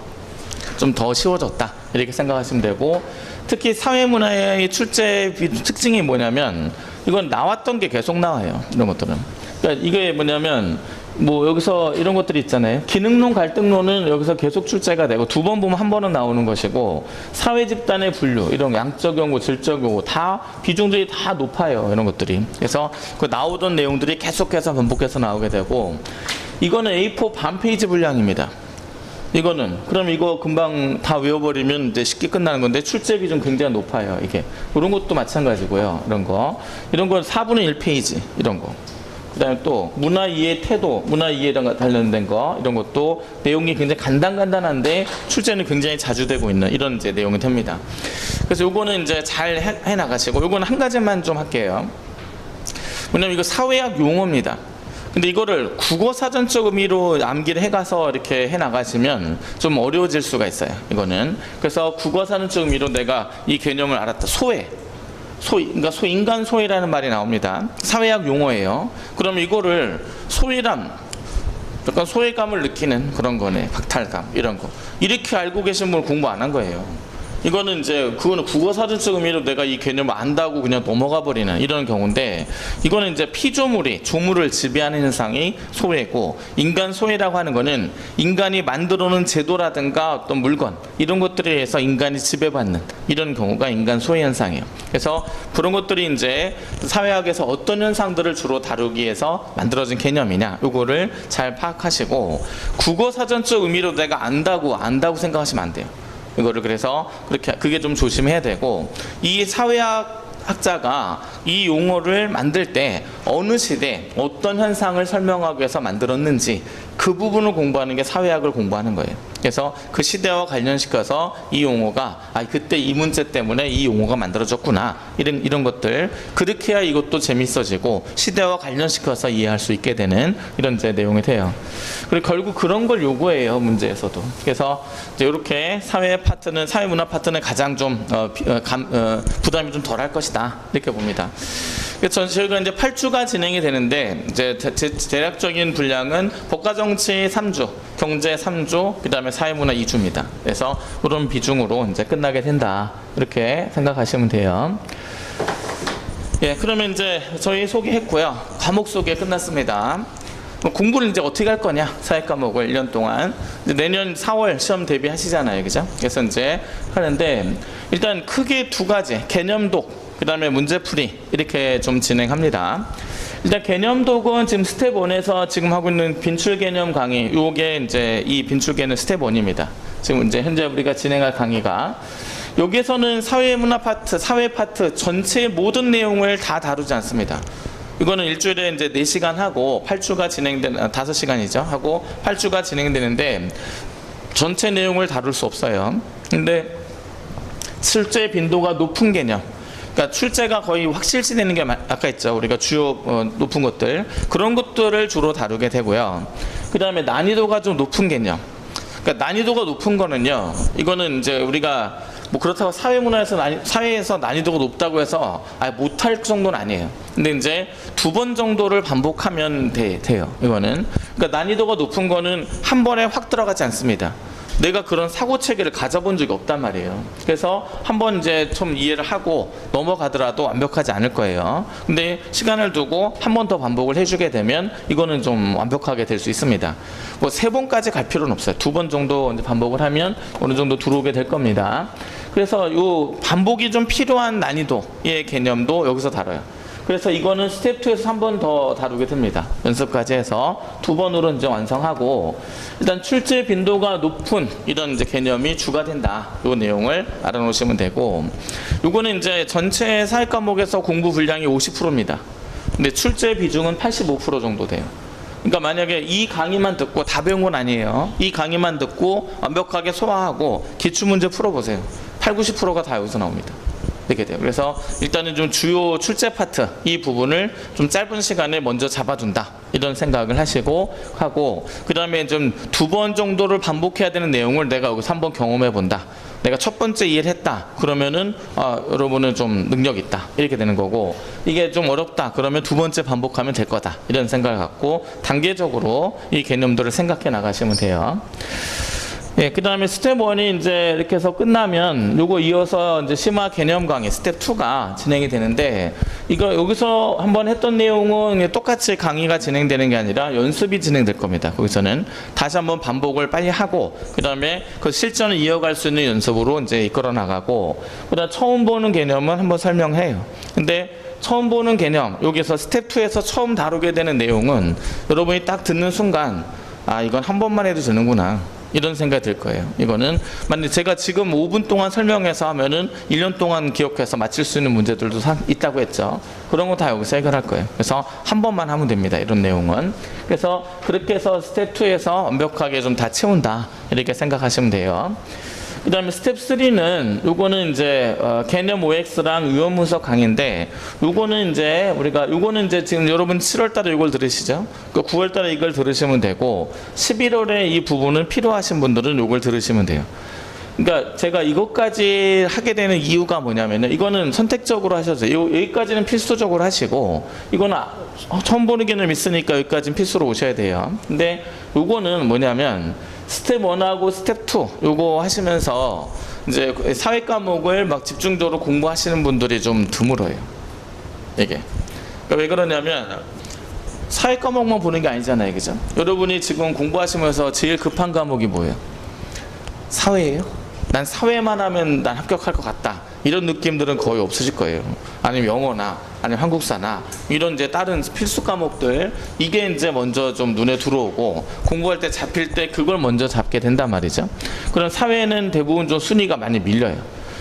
좀 더 쉬워졌다. 이렇게 생각하시면 되고, 특히 사회문화의 출제 특징이 뭐냐면, 이건 나왔던 게 계속 나와요. 이런 것들은. 그러니까 이게 뭐냐면, 뭐 여기서 이런 것들이 있잖아요. 기능론, 갈등론은 여기서 계속 출제가 되고 2번 보면 1번은 나오는 것이고, 사회 집단의 분류, 이런 양적 연구, 질적 연구 다 비중들이 다 높아요. 이런 것들이. 그래서 그 나오던 내용들이 계속해서 반복해서 나오게 되고, 이거는 A4 반 페이지 분량입니다. 이거는 그럼 이거 금방 다 외워버리면 이제 쉽게 끝나는 건데, 출제 비중 굉장히 높아요. 이게 이런 것도 마찬가지고요. 이런 건 4분의 1페이지 이런 거. 그 다음에 또 문화 이해 태도, 문화 이해랑 관련된 거, 이런 것도 내용이 굉장히 간단한데 출제는 굉장히 자주 되고 있는 이런 이제 내용이 됩니다. 그래서 요거는 이제 잘 해 나가시고, 요거는 한 가지만 좀 할게요. 왜냐면 이거 사회학 용어입니다. 근데 이거를 국어사전적 의미로 암기를 해가서 이렇게 해 나가시면 좀 어려워질 수가 있어요. 이거는. 그래서 국어사전적 의미로 내가 이 개념을 알았다. 그러니까 인간 소외라는 말이 나옵니다. 사회학 용어예요. 그럼 이거를 소외감, 약간 소외감을 느끼는 그런 거네. 박탈감, 이런 거. 이렇게 알고 계신 분 공부 안 한 거예요. 이거는 이제 그거는 국어사전적 의미로 내가 이 개념을 안다고 그냥 넘어가 버리는 이런 경우인데, 이거는 이제 피조물이 조물을 지배하는 현상이 소외고, 인간 소외라고 하는 거는 인간이 만들어 놓은 제도라든가 어떤 물건, 이런 것들에 의해서 인간이 지배받는 이런 경우가 인간 소외 현상이에요. 그래서 그런 것들이 이제 사회학에서 어떤 현상들을 주로 다루기 위해서 만들어진 개념이냐, 요거를 잘 파악하시고, 국어사전적 의미로 내가 안다고 생각하시면 안 돼요. 이거를. 그래서 그게 좀 조심해야 되고, 이 사회학 학자가 이 용어를 만들 때 어느 시대 어떤 현상을 설명하기 위해서 만들었는지, 그 부분을 공부하는 게 사회학을 공부하는 거예요. 그래서 그 시대와 관련시켜서 이 용어가 그때 이 문제 때문에 이 용어가 만들어졌구나, 이런 것들, 그렇게 해야 이것도 재밌어지고 시대와 관련시켜서 이해할 수 있게 되는 이런 이제 내용이 돼요. 그리고 결국 그런 걸 요구해요, 문제에서도. 그래서 이제 이렇게 사회 문화 파트는 가장 좀 부담이 좀 덜할 것이다, 이렇게 봅니다. 그래서 저희가 이제 8주가 진행이 되는데, 이제 대략적인 분량은 법과정치 3주, 경제 3주, 그 다음에 사회문화 2주입니다. 그래서 그런 비중으로 이제 끝나게 된다, 이렇게 생각하시면 돼요. 예, 그러면 이제 저희 소개했고요. 과목 소개 끝났습니다. 공부를 이제 어떻게 할 거냐, 사회 과목을 1년 동안. 이제 내년 4월 시험 대비하시잖아요, 그죠? 그래서 이제 하는데, 일단 크게 두 가지, 개념독, 그 다음에 문제풀이, 이렇게 좀 진행합니다. 일단 개념독은 지금 스텝 1에서 지금 하고 있는 빈출 개념 강의, 요게 이제 이 빈출 개념 스텝 1입니다. 지금 이제 현재 우리가 진행할 강의가, 여기에서는 사회문화 파트, 사회 파트 전체의 모든 내용을 다 다루지 않습니다. 이거는 일주일에 이제 4시간 하고 8주가 진행되는, 5시간이죠. 하고 8주가 진행되는데 전체 내용을 다룰 수 없어요. 근데 실제 빈도가 높은 개념, 그러니까 출제가 거의 확실시 되는 게 아까 있죠. 우리가 주요 높은 것들, 그런 것들을 주로 다루게 되고요. 그 다음에 난이도가 좀 높은 개념. 그러니까 난이도가 높은 거는요, 이거는 이제 우리가 뭐 그렇다고 사회에서 난이도가 높다고 해서 못할 정도는 아니에요. 근데 이제 2번 정도를 반복하면 돼요. 이거는. 그러니까 난이도가 높은 거는 한 번에 확 들어가지 않습니다. 내가 그런 사고 체계를 가져본 적이 없단 말이에요. 그래서 한번 이제 좀 이해를 하고 넘어가더라도 완벽하지 않을 거예요. 근데 시간을 두고 한 번 더 반복을 해주게 되면 이거는 좀 완벽하게 될 수 있습니다. 뭐 3번까지 갈 필요는 없어요. 2번 정도 이제 반복을 하면 어느 정도 들어오게 될 겁니다. 그래서 이 반복이 좀 필요한 난이도의 개념도 여기서 다뤄요. 그래서 이거는 스텝 2에서 한 번 더 다루게 됩니다. 연습까지 해서 2번으로 이제 완성하고, 일단 출제 빈도가 높은 이런 이제 개념이 주가 된다, 요 내용을 알아놓으시면 되고, 요거는 이제 전체 사회 과목에서 공부 분량이 50%입니다. 근데 출제 비중은 85% 정도 돼요. 그러니까 만약에 이 강의만 듣고 다 배운 건 아니에요. 이 강의만 듣고 완벽하게 소화하고 기출문제 풀어보세요. 80~90%가 다 여기서 나옵니다. 이렇게 돼요. 그래서 일단은 좀 주요 출제 파트, 이 부분을 좀 짧은 시간에 먼저 잡아둔다, 이런 생각을 하시고 하고, 그 다음에 좀 2번 정도를 반복해야 되는 내용을 내가 여기서 한번 경험해 본다. 내가 첫 번째 이해를 했다, 그러면은 여러분은 좀 능력 있다, 이렇게 되는 거고, 이게 좀 어렵다 그러면 2번째 반복하면 될 거다, 이런 생각을 갖고 단계적으로 이 개념들을 생각해 나가시면 돼요. 예, 그 다음에 스텝 1이 이제 이렇게 해서 끝나면 요거 이어서 이제 심화 개념 강의 스텝 2가 진행이 되는데, 이거 여기서 한번 했던 내용은 똑같이 강의가 진행되는 게 아니라 연습이 진행될 겁니다. 거기서는 다시 한번 반복을 빨리 하고, 그 다음에 그 실전을 이어갈 수 있는 연습으로 이제 이끌어 나가고, 그 다음 처음 보는 개념은 한번 설명해요. 근데 처음 보는 개념, 여기서 스텝 2에서 처음 다루게 되는 내용은 여러분이 딱 듣는 순간, 이건 한 번만 해도 되는구나, 이런 생각이 들 거예요. 이거는 만약에 제가 지금 5분 동안 설명해서 하면은 1년 동안 기억해서 맞출 수 있는 문제들도 있다고 했죠. 그런 거 다 여기서 해결할 거예요. 그래서 한 번만 하면 됩니다, 이런 내용은. 그래서 그렇게 해서 스텝 2에서 완벽하게 좀 다 채운다, 이렇게 생각하시면 돼요. 그 다음에 스텝 3는 요거는 이제 개념 OX랑 유형문서 강의인데, 요거는 이제 지금 여러분 7월달에 이걸 들으시죠? 그 9월달에 이걸 들으시면 되고, 11월에 이 부분은 필요하신 분들은 요걸 들으시면 돼요. 그러니까 제가 이것까지 하게 되는 이유가 뭐냐면은, 이거는 선택적으로 하셔도 돼요. 여기까지는 필수적으로 하시고, 이거는 처음 보는 개념 있으니까 여기까지는 필수로 오셔야 돼요. 근데 요거는 뭐냐면 스텝 1하고 스텝 2 요거 하시면서 이제 사회 과목을 막 집중적으로 공부하시는 분들이 좀 드물어요. 이게. 그러니까 왜 그러냐면 사회 과목만 보는 게 아니잖아요, 그죠? 여러분이 지금 공부하시면서 제일 급한 과목이 뭐예요? 사회예요? 난 사회만 하면 난 합격할 것 같다, 이런 느낌들은 거의 없으실 거예요. 아니면 영어나 아니면 한국사나 이런 이제 다른 필수 과목들, 이게 이제 먼저 좀 눈에 들어오고 공부할 때 잡힐 때 그걸 먼저 잡게 된단 말이죠. 그럼 사회는 대부분 좀 순위가 많이 밀려요.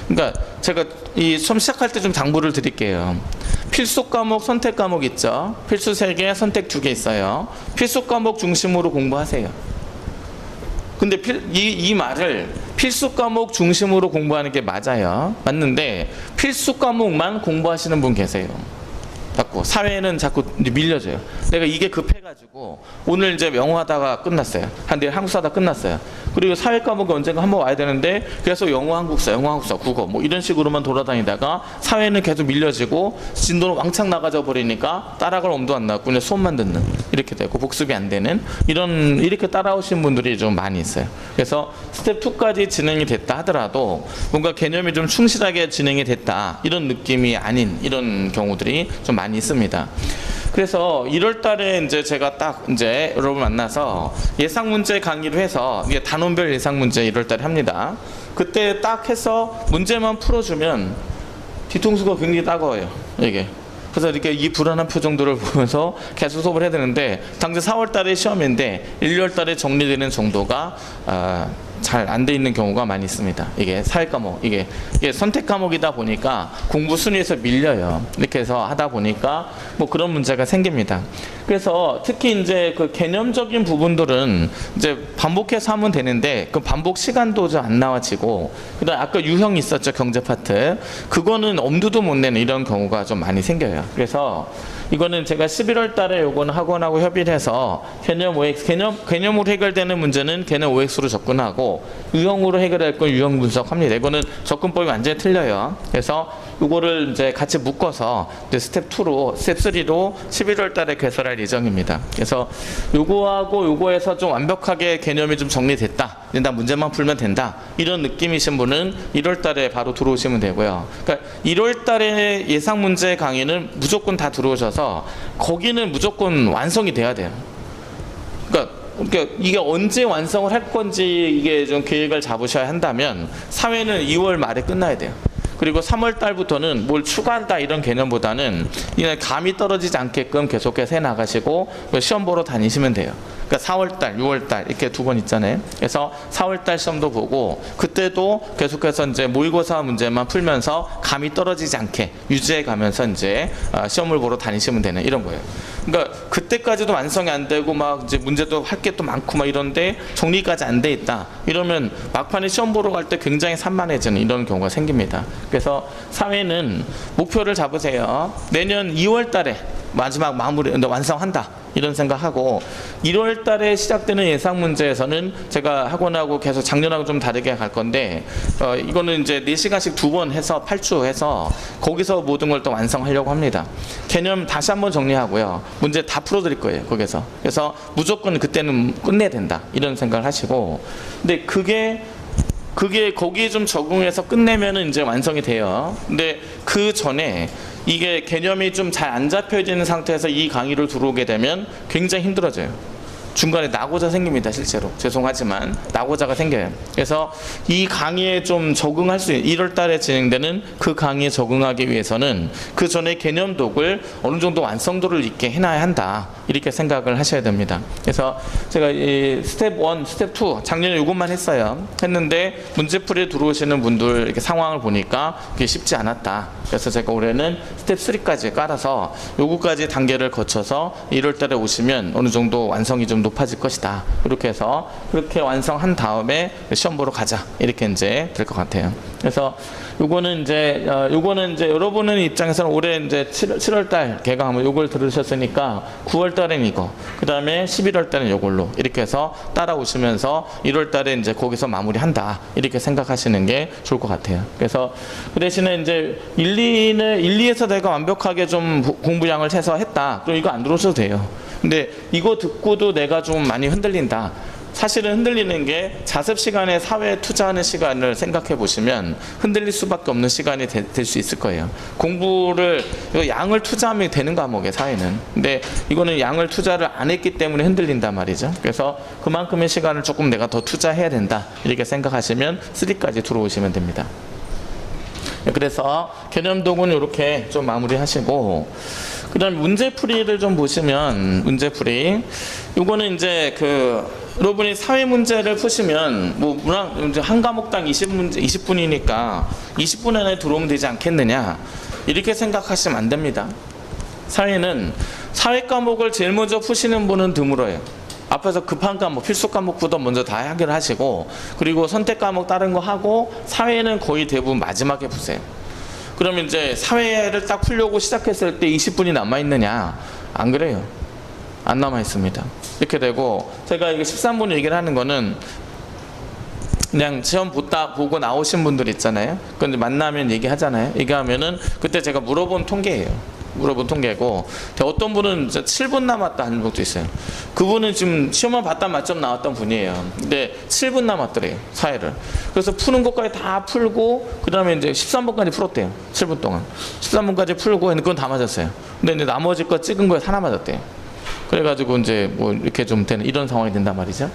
그러니까 제가 이 처음 시작할 때 좀 당부를 드릴게요. 필수 과목, 선택 과목 있죠. 필수 3개, 선택 2개 있어요. 필수 과목 중심으로 공부하세요. 근데 이 말을 필수 과목 중심으로 공부하는 게 맞아요. 맞는데 필수 과목만 공부하시는 분 계세요. 자꾸 사회는 자꾸 밀려줘요. 내가 이게 급해가지고 오늘 이제 영어 하다가 끝났어요. 내일 한국사 하다 끝났어요. 그리고 사회 과목이 언젠가 한번 와야 되는데 계속 영어 한국사, 국어 뭐 이런 식으로만 돌아다니다가 사회는 계속 밀려지고 진도는 왕창 나가져 버리니까 따라갈 엄도 안 나고 그냥 수업만 듣는 이렇게 되고 복습이 안 되는 이렇게 따라오신 분들이 좀 많이 있어요. 그래서 스텝 2까지 진행이 됐다 하더라도 뭔가 개념이 좀 충실하게 진행이 됐다 이런 느낌이 아닌 이런 경우들이 좀 많이 있습니다. 그래서 1월 달에 이제 제가 딱 이제 여러분 만나서 예상 문제 강의를 해서 이게 단원별 예상 문제 1월 달에 합니다. 그때 딱 해서 문제만 풀어주면 뒤통수가 굉장히 따가워요. 이게. 그래서 이렇게 이 불안한 표정들을 보면서 계속 수업을 해야 되는데 당장 4월 달에 시험인데 1월 달에 정리되는 정도가 잘 안 돼 있는 경우가 많이 있습니다. 이게 사회 과목, 이게 선택 과목이다 보니까 공부 순위에서 밀려요. 이렇게 해서 하다 보니까 뭐 그런 문제가 생깁니다. 그래서 특히 이제 그 개념적인 부분들은 이제 반복해서 하면 되는데 그 반복 시간도 좀 안 나와지고 그다음 아까 유형 있었죠, 경제 파트. 그거는 엄두도 못 내는 이런 경우가 좀 많이 생겨요. 그래서 이거는 제가 11월 달에 요거는 학원하고 협의를 해서 개념 OX, 개념으로 해결되는 문제는 개념 OX로 접근하고 유형으로 해결할 건 유형 분석합니다. 이거는 접근법이 완전히 틀려요. 그래서 이거를 이제 같이 묶어서 이제 스텝 3로 11월 달에 개설할 예정입니다. 그래서 요거하고 요거에서 좀 완벽하게 개념이 좀 정리됐다. 나 문제만 풀면 된다. 이런 느낌이신 분은 1월 달에 바로 들어오시면 되고요. 그러니까 1월 달에 예상 문제 강의는 무조건 다 들어오셔서 거기는 무조건 완성이 돼야 돼요. 그러니까 이게 언제 완성을 할 건지 이게 좀 계획을 잡으셔야 한다면 사회는 2월 말에 끝나야 돼요. 그리고 3월 달부터는 뭘 추가한다 이런 개념보다는 그냥 감이 떨어지지 않게끔 계속해서 해나가시고 시험 보러 다니시면 돼요. 그러니까 4월 달, 6월 달 이렇게 2번 있잖아요. 그래서 4월 달 시험도 보고 그때도 계속해서 이제 모의고사 문제만 풀면서 감이 떨어지지 않게 유지해 가면서 이제 시험을 보러 다니시면 되는 이런 거예요. 그러니까 그때까지도 완성이 안 되고 막 이제 문제도 할 게 또 많고 막 이런데 정리까지 안 돼 있다. 이러면 막판에 시험 보러 갈 때 굉장히 산만해지는 이런 경우가 생깁니다. 그래서 사회는 목표를 잡으세요. 내년 2월 달에 마지막 마무리 완성한다. 이런 생각하고 1월 달에 시작되는 예상 문제에서는 제가 학원하고 계속 작년하고 좀 다르게 갈 건데 이거는 이제 4시간씩 2번 해서 8주 해서 거기서 모든 걸 또 완성하려고 합니다. 개념 다시 한번 정리하고요. 문제 다 풀어드릴 거예요. 거기서. 그래서 무조건 그때는 끝내야 된다. 이런 생각을 하시고 근데 그게 거기에 좀 적응해서 끝내면은 이제 완성이 돼요. 근데 그 전에 이게 개념이 좀 잘 안 잡혀지는 상태에서 이 강의를 들어오게 되면 굉장히 힘들어져요. 중간에 낙오자 생깁니다. 실제로 죄송하지만 낙오자가 생겨요. 그래서 이 강의에 좀 적응할 수 있는 1월 달에 진행되는 그 강의에 적응하기 위해서는 그 전에 개념독을 어느 정도 완성도를 있게 해놔야 한다. 이렇게 생각을 하셔야 됩니다. 그래서 제가 이 스텝 1, 스텝 2 작년에 이것만 했는데 문제풀이에 들어오시는 분들 이렇게 상황을 보니까 그게 쉽지 않았다. 그래서 제가 올해는 스텝 3까지 깔아서 요거까지 단계를 거쳐서 1월 달에 오시면 어느 정도 완성이 좀 높아질 것이다. 이렇게 해서 그렇게 완성한 다음에 시험 보러 가자. 이렇게 이제 될 것 같아요. 그래서 요거는 이제 여러분은 입장에서는 올해 이제 7월 달 개강하면 요걸 들으셨으니까 9월 달엔 이거, 그 다음에 11월 달엔 요걸로 이렇게 해서 따라오시면서 1월 달에 이제 거기서 마무리한다. 이렇게 생각하시는 게 좋을 것 같아요. 그래서 그 대신에 이제 1, 2에서 내가 완벽하게 좀 공부량을 해서 했다. 그럼 이거 안 들어오셔도 돼요. 근데 이거 듣고도 내가 좀 많이 흔들린다. 사실은 흔들리는 게 자습 시간에 사회에 투자하는 시간을 생각해 보시면 흔들릴 수밖에 없는 시간이 될 수 있을 거예요. 공부를 양을 투자하면 되는 과목이에요, 사회는. 근데 이거는 양을 투자를 안 했기 때문에 흔들린단 말이죠. 그래서 그만큼의 시간을 조금 내가 더 투자해야 된다. 이렇게 생각하시면 3까지 들어오시면 됩니다. 그래서 개념독은 이렇게 좀 마무리하시고 그 다음에 문제풀이를 좀 보시면 문제풀이 요거는 이제 여러분이 사회 문제를 푸시면 한 과목당 20분이니까 20분 안에 들어오면 되지 않겠느냐. 이렇게 생각하시면 안 됩니다. 사회는 사회 과목을 제일 먼저 푸시는 분은 드물어요. 앞에서 급한 과목, 필수 과목부터 먼저 다 해결하시고, 그리고 선택 과목 다른 거 하고, 사회는 거의 대부분 마지막에 푸세요. 그러면 이제 사회를 딱 풀려고 시작했을 때 20분이 남아있느냐? 안 그래요. 안 남아있습니다. 이렇게 되고, 제가 이게 13분 얘기를 하는 거는 그냥 시험 보고 나오신 분들 있잖아요. 근데 만나면 얘기하잖아요. 얘기하면은 그때 제가 물어본 통계예요. 물어본 통계고, 어떤 분은 7분 남았다 하는 것도 있어요. 그분은 지금 시험만 봤다 만점 나왔던 분이에요. 근데 7분 남았더래요, 사회를. 그래서 푸는 것까지 다 풀고, 그 다음에 이제 13번까지 풀었대요. 7분 동안 13번까지 풀고, 그건 다 맞았어요. 근데 이제 나머지 거 찍은 거에 하나 맞았대요. 그래가지고 이제 뭐 이렇게 좀 되는 이런 상황이 된단 말이죠.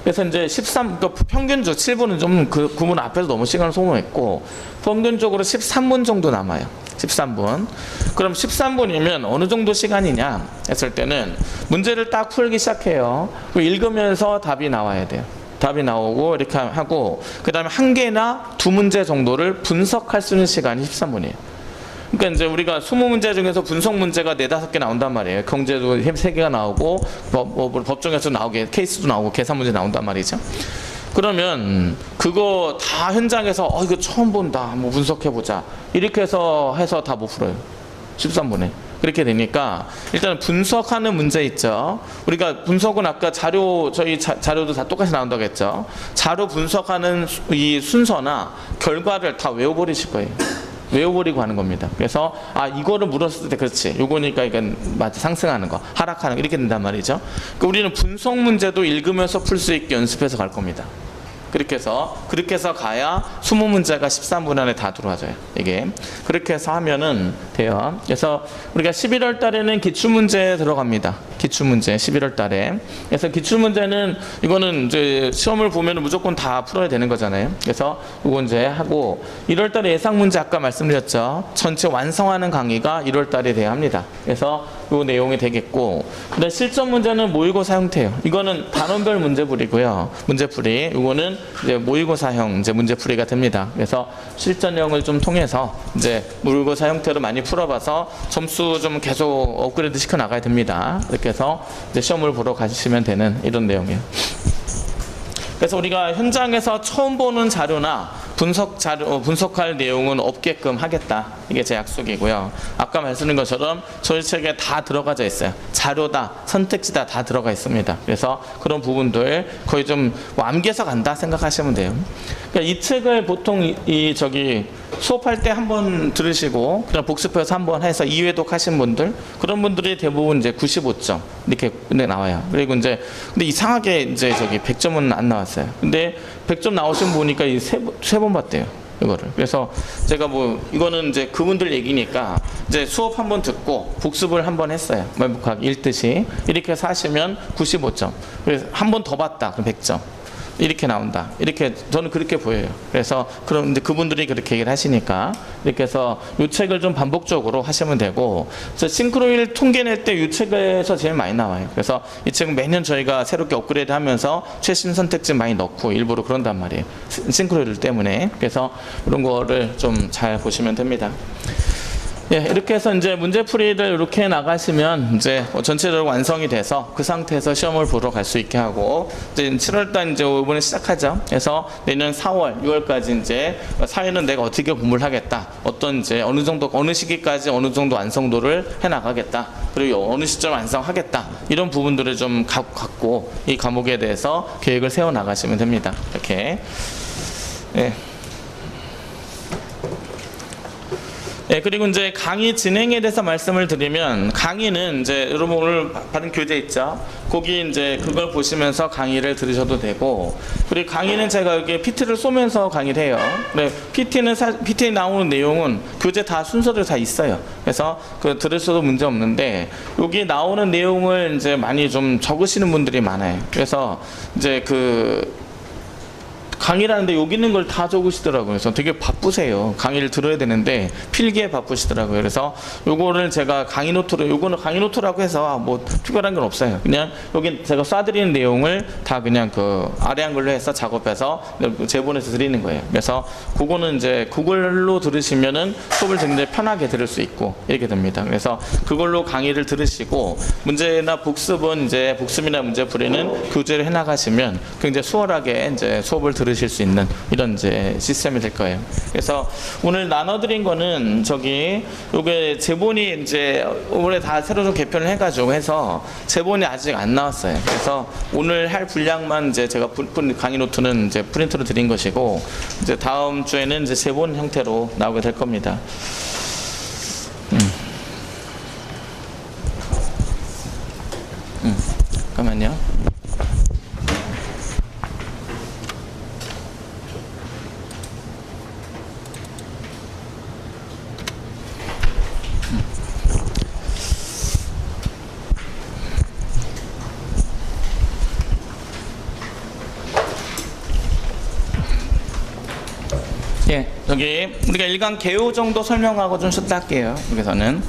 그래서 이제 그러니까 평균적으로 7분은 좀 그분 앞에서 너무 시간을 소모했고, 평균적으로 13분 정도 남아요. 13분. 그럼 13분이면 어느 정도 시간이냐 했을 때는 문제를 딱 풀기 시작해요. 읽으면서 답이 나와야 돼요. 답이 나오고 이렇게 하고, 그 다음에 한 개나 두 문제 정도를 분석할 수 있는 시간이 13분이에요. 그러니까 이제 우리가 20문제 중에서 분석 문제가 4-5개 나온단 말이에요. 경제도 3개가 나오고, 법정에서 나오게, 케이스도 나오고, 계산 문제 나온단 말이죠. 그러면 그거 다 현장에서 이거 처음 본다, 뭐 분석해보자, 이렇게 해서 다 못 풀어요. 13분에. 그렇게 되니까 일단 분석하는 문제 있죠. 우리가 분석은 아까 저희 자료도 다 똑같이 나온다고 했죠. 자료 분석하는 이 순서나 결과를 다 외워버리실 거예요. 외워버리고 하는 겁니다. 그래서 이거를 물었을 때 그렇지, 요거니까 이건 맞아, 상승하는 거, 하락하는 거, 이렇게 된단 말이죠. 그러니까 우리는 분석 문제도 읽으면서 풀 수 있게 연습해서 갈 겁니다. 그렇게 해서 가야 20문제가 13분 안에 다 들어와져요. 이게 그렇게 해서 하면은 돼요. 그래서 우리가 11월 달에는 기출문제 들어갑니다. 기출문제 11월 달에. 그래서 기출문제는 이거는 이제 시험을 보면은 무조건 다 풀어야 되는 거잖아요. 그래서 이거 이제 하고, 1월 달에 예상문제 아까 말씀드렸죠. 전체 완성하는 강의가 1월 달에 돼야 합니다. 그래서 요 내용이 되겠고, 근데 실전 문제는 모의고사 형태예요. 이거는 단원별 문제풀이고요. 문제풀이. 이거는 이제 모의고사형 이제 문제풀이가 됩니다. 그래서 실전형을 좀 통해서 이제 모의고사 형태로 많이 풀어봐서 점수 좀 계속 업그레이드 시켜 나가야 됩니다. 이렇게 해서 이제 시험을 보러 가시면 되는 이런 내용이에요. 그래서 우리가 현장에서 처음 보는 자료나 분석할 내용은 없게끔 하겠다. 이게 제 약속이고요. 아까 말씀드린 것처럼 저희 책에 다 들어가져 있어요. 자료다, 선택지다 다 들어가 있습니다. 그래서 그런 부분들 거의 좀 암기해서 간다 생각하시면 돼요. 그러니까 이 책을 보통 수업할 때 한번 들으시고, 그냥 복습해서 한번 해서 2회독 하신 분들, 그런 분들이 대부분 이제 95점 이렇게 나와요. 그리고 이제 근데 이상하게 이제 100점은 안 나왔어요. 근데 100점 나오신 보니까 세 번 봤대요, 이거를. 그래서 제가 이거는 이제 그분들 얘기니까 이제 수업 한번 듣고 복습을 한번 했어요. 말복학 읽듯이. 이렇게 해서 하시면 95점. 그래서 한 번 더 봤다, 그럼 100점. 이렇게 나온다. 이렇게 저는 그렇게 보여요. 그래서 그런데 그분들이 그렇게 얘기를 하시니까 이렇게 해서 이 책을 좀 반복적으로 하시면 되고, 싱크로율 통계 낼 때 이 책에서 제일 많이 나와요. 그래서 이 책은 매년 저희가 새롭게 업그레이드하면서 최신 선택지 많이 넣고 일부러 그런단 말이에요. 싱크로율 때문에. 그래서 이런 거를 좀 잘 보시면 됩니다. 예, 이렇게 해서 이제 문제풀이를 이렇게 나가시면 이제 전체적으로 완성이 돼서 그 상태에서 시험을 보러 갈 수 있게 하고, 이제 7월달 이제 이번에 시작하죠. 그래서 내년 4월, 6월까지 이제 사회는 내가 어떻게 공부를 하겠다, 어떤 이제 어느 정도, 어느 시기까지 어느 정도 완성도를 해 나가겠다, 그리고 어느 시점 완성하겠다, 이런 부분들을 좀 갖고 이 과목에 대해서 계획을 세워 나가시면 됩니다. 이렇게. 예. 네, 그리고 이제 강의 진행에 대해서 말씀을 드리면, 강의는 이제 여러분 오늘 받은 교재 있죠? 거기 이제 그걸 보시면서 강의를 들으셔도 되고, 그리고 강의는 제가 여기 PT를 쏘면서 강의를 해요. 네, PT에 나오는 내용은 교재 다 순서대로 다 있어요. 그래서 들으셔도 문제 없는데, 여기 나오는 내용을 이제 많이 좀 적으시는 분들이 많아요. 그래서 이제 강의를 하는데 여기 있는 걸 다 적으시더라고요. 그래서 되게 바쁘세요. 강의를 들어야 되는데 필기에 바쁘시더라고요. 그래서 요거를 제가 강의 노트로, 요거는 강의 노트라고 해서 뭐 특별한 건 없어요. 그냥 여기 제가 쏴드리는 내용을 다 그냥 그 아래 한글로 해서 작업해서 제본해서 드리는 거예요. 그래서 그거는 이제 구글로 들으시면은 수업을 굉장히 편하게 들을 수 있고 이렇게 됩니다. 그래서 그걸로 강의를 들으시고 문제나 복습은 이제 복습이나 문제풀이는 교재를 해나가시면 굉장히 수월하게 이제 수업을 들으실 수 있는 이런 이제 시스템이 될 거예요. 그래서 오늘 나눠드린 거는 저기 요게 제본이 이제 올해 다 새로 좀 개편을 해가지고 해서 제본이 아직 안 나왔어요. 그래서 오늘 할 분량만 이제 제가 강의 노트는 이제 프린트로 드린 것이고 이제 다음 주에는 이제 제본 형태로 나오게 될 겁니다. 잠깐만요. 예, 여기 우리가 일강 개요 정도 설명하고 좀 쉬었다 할게요. 여기서는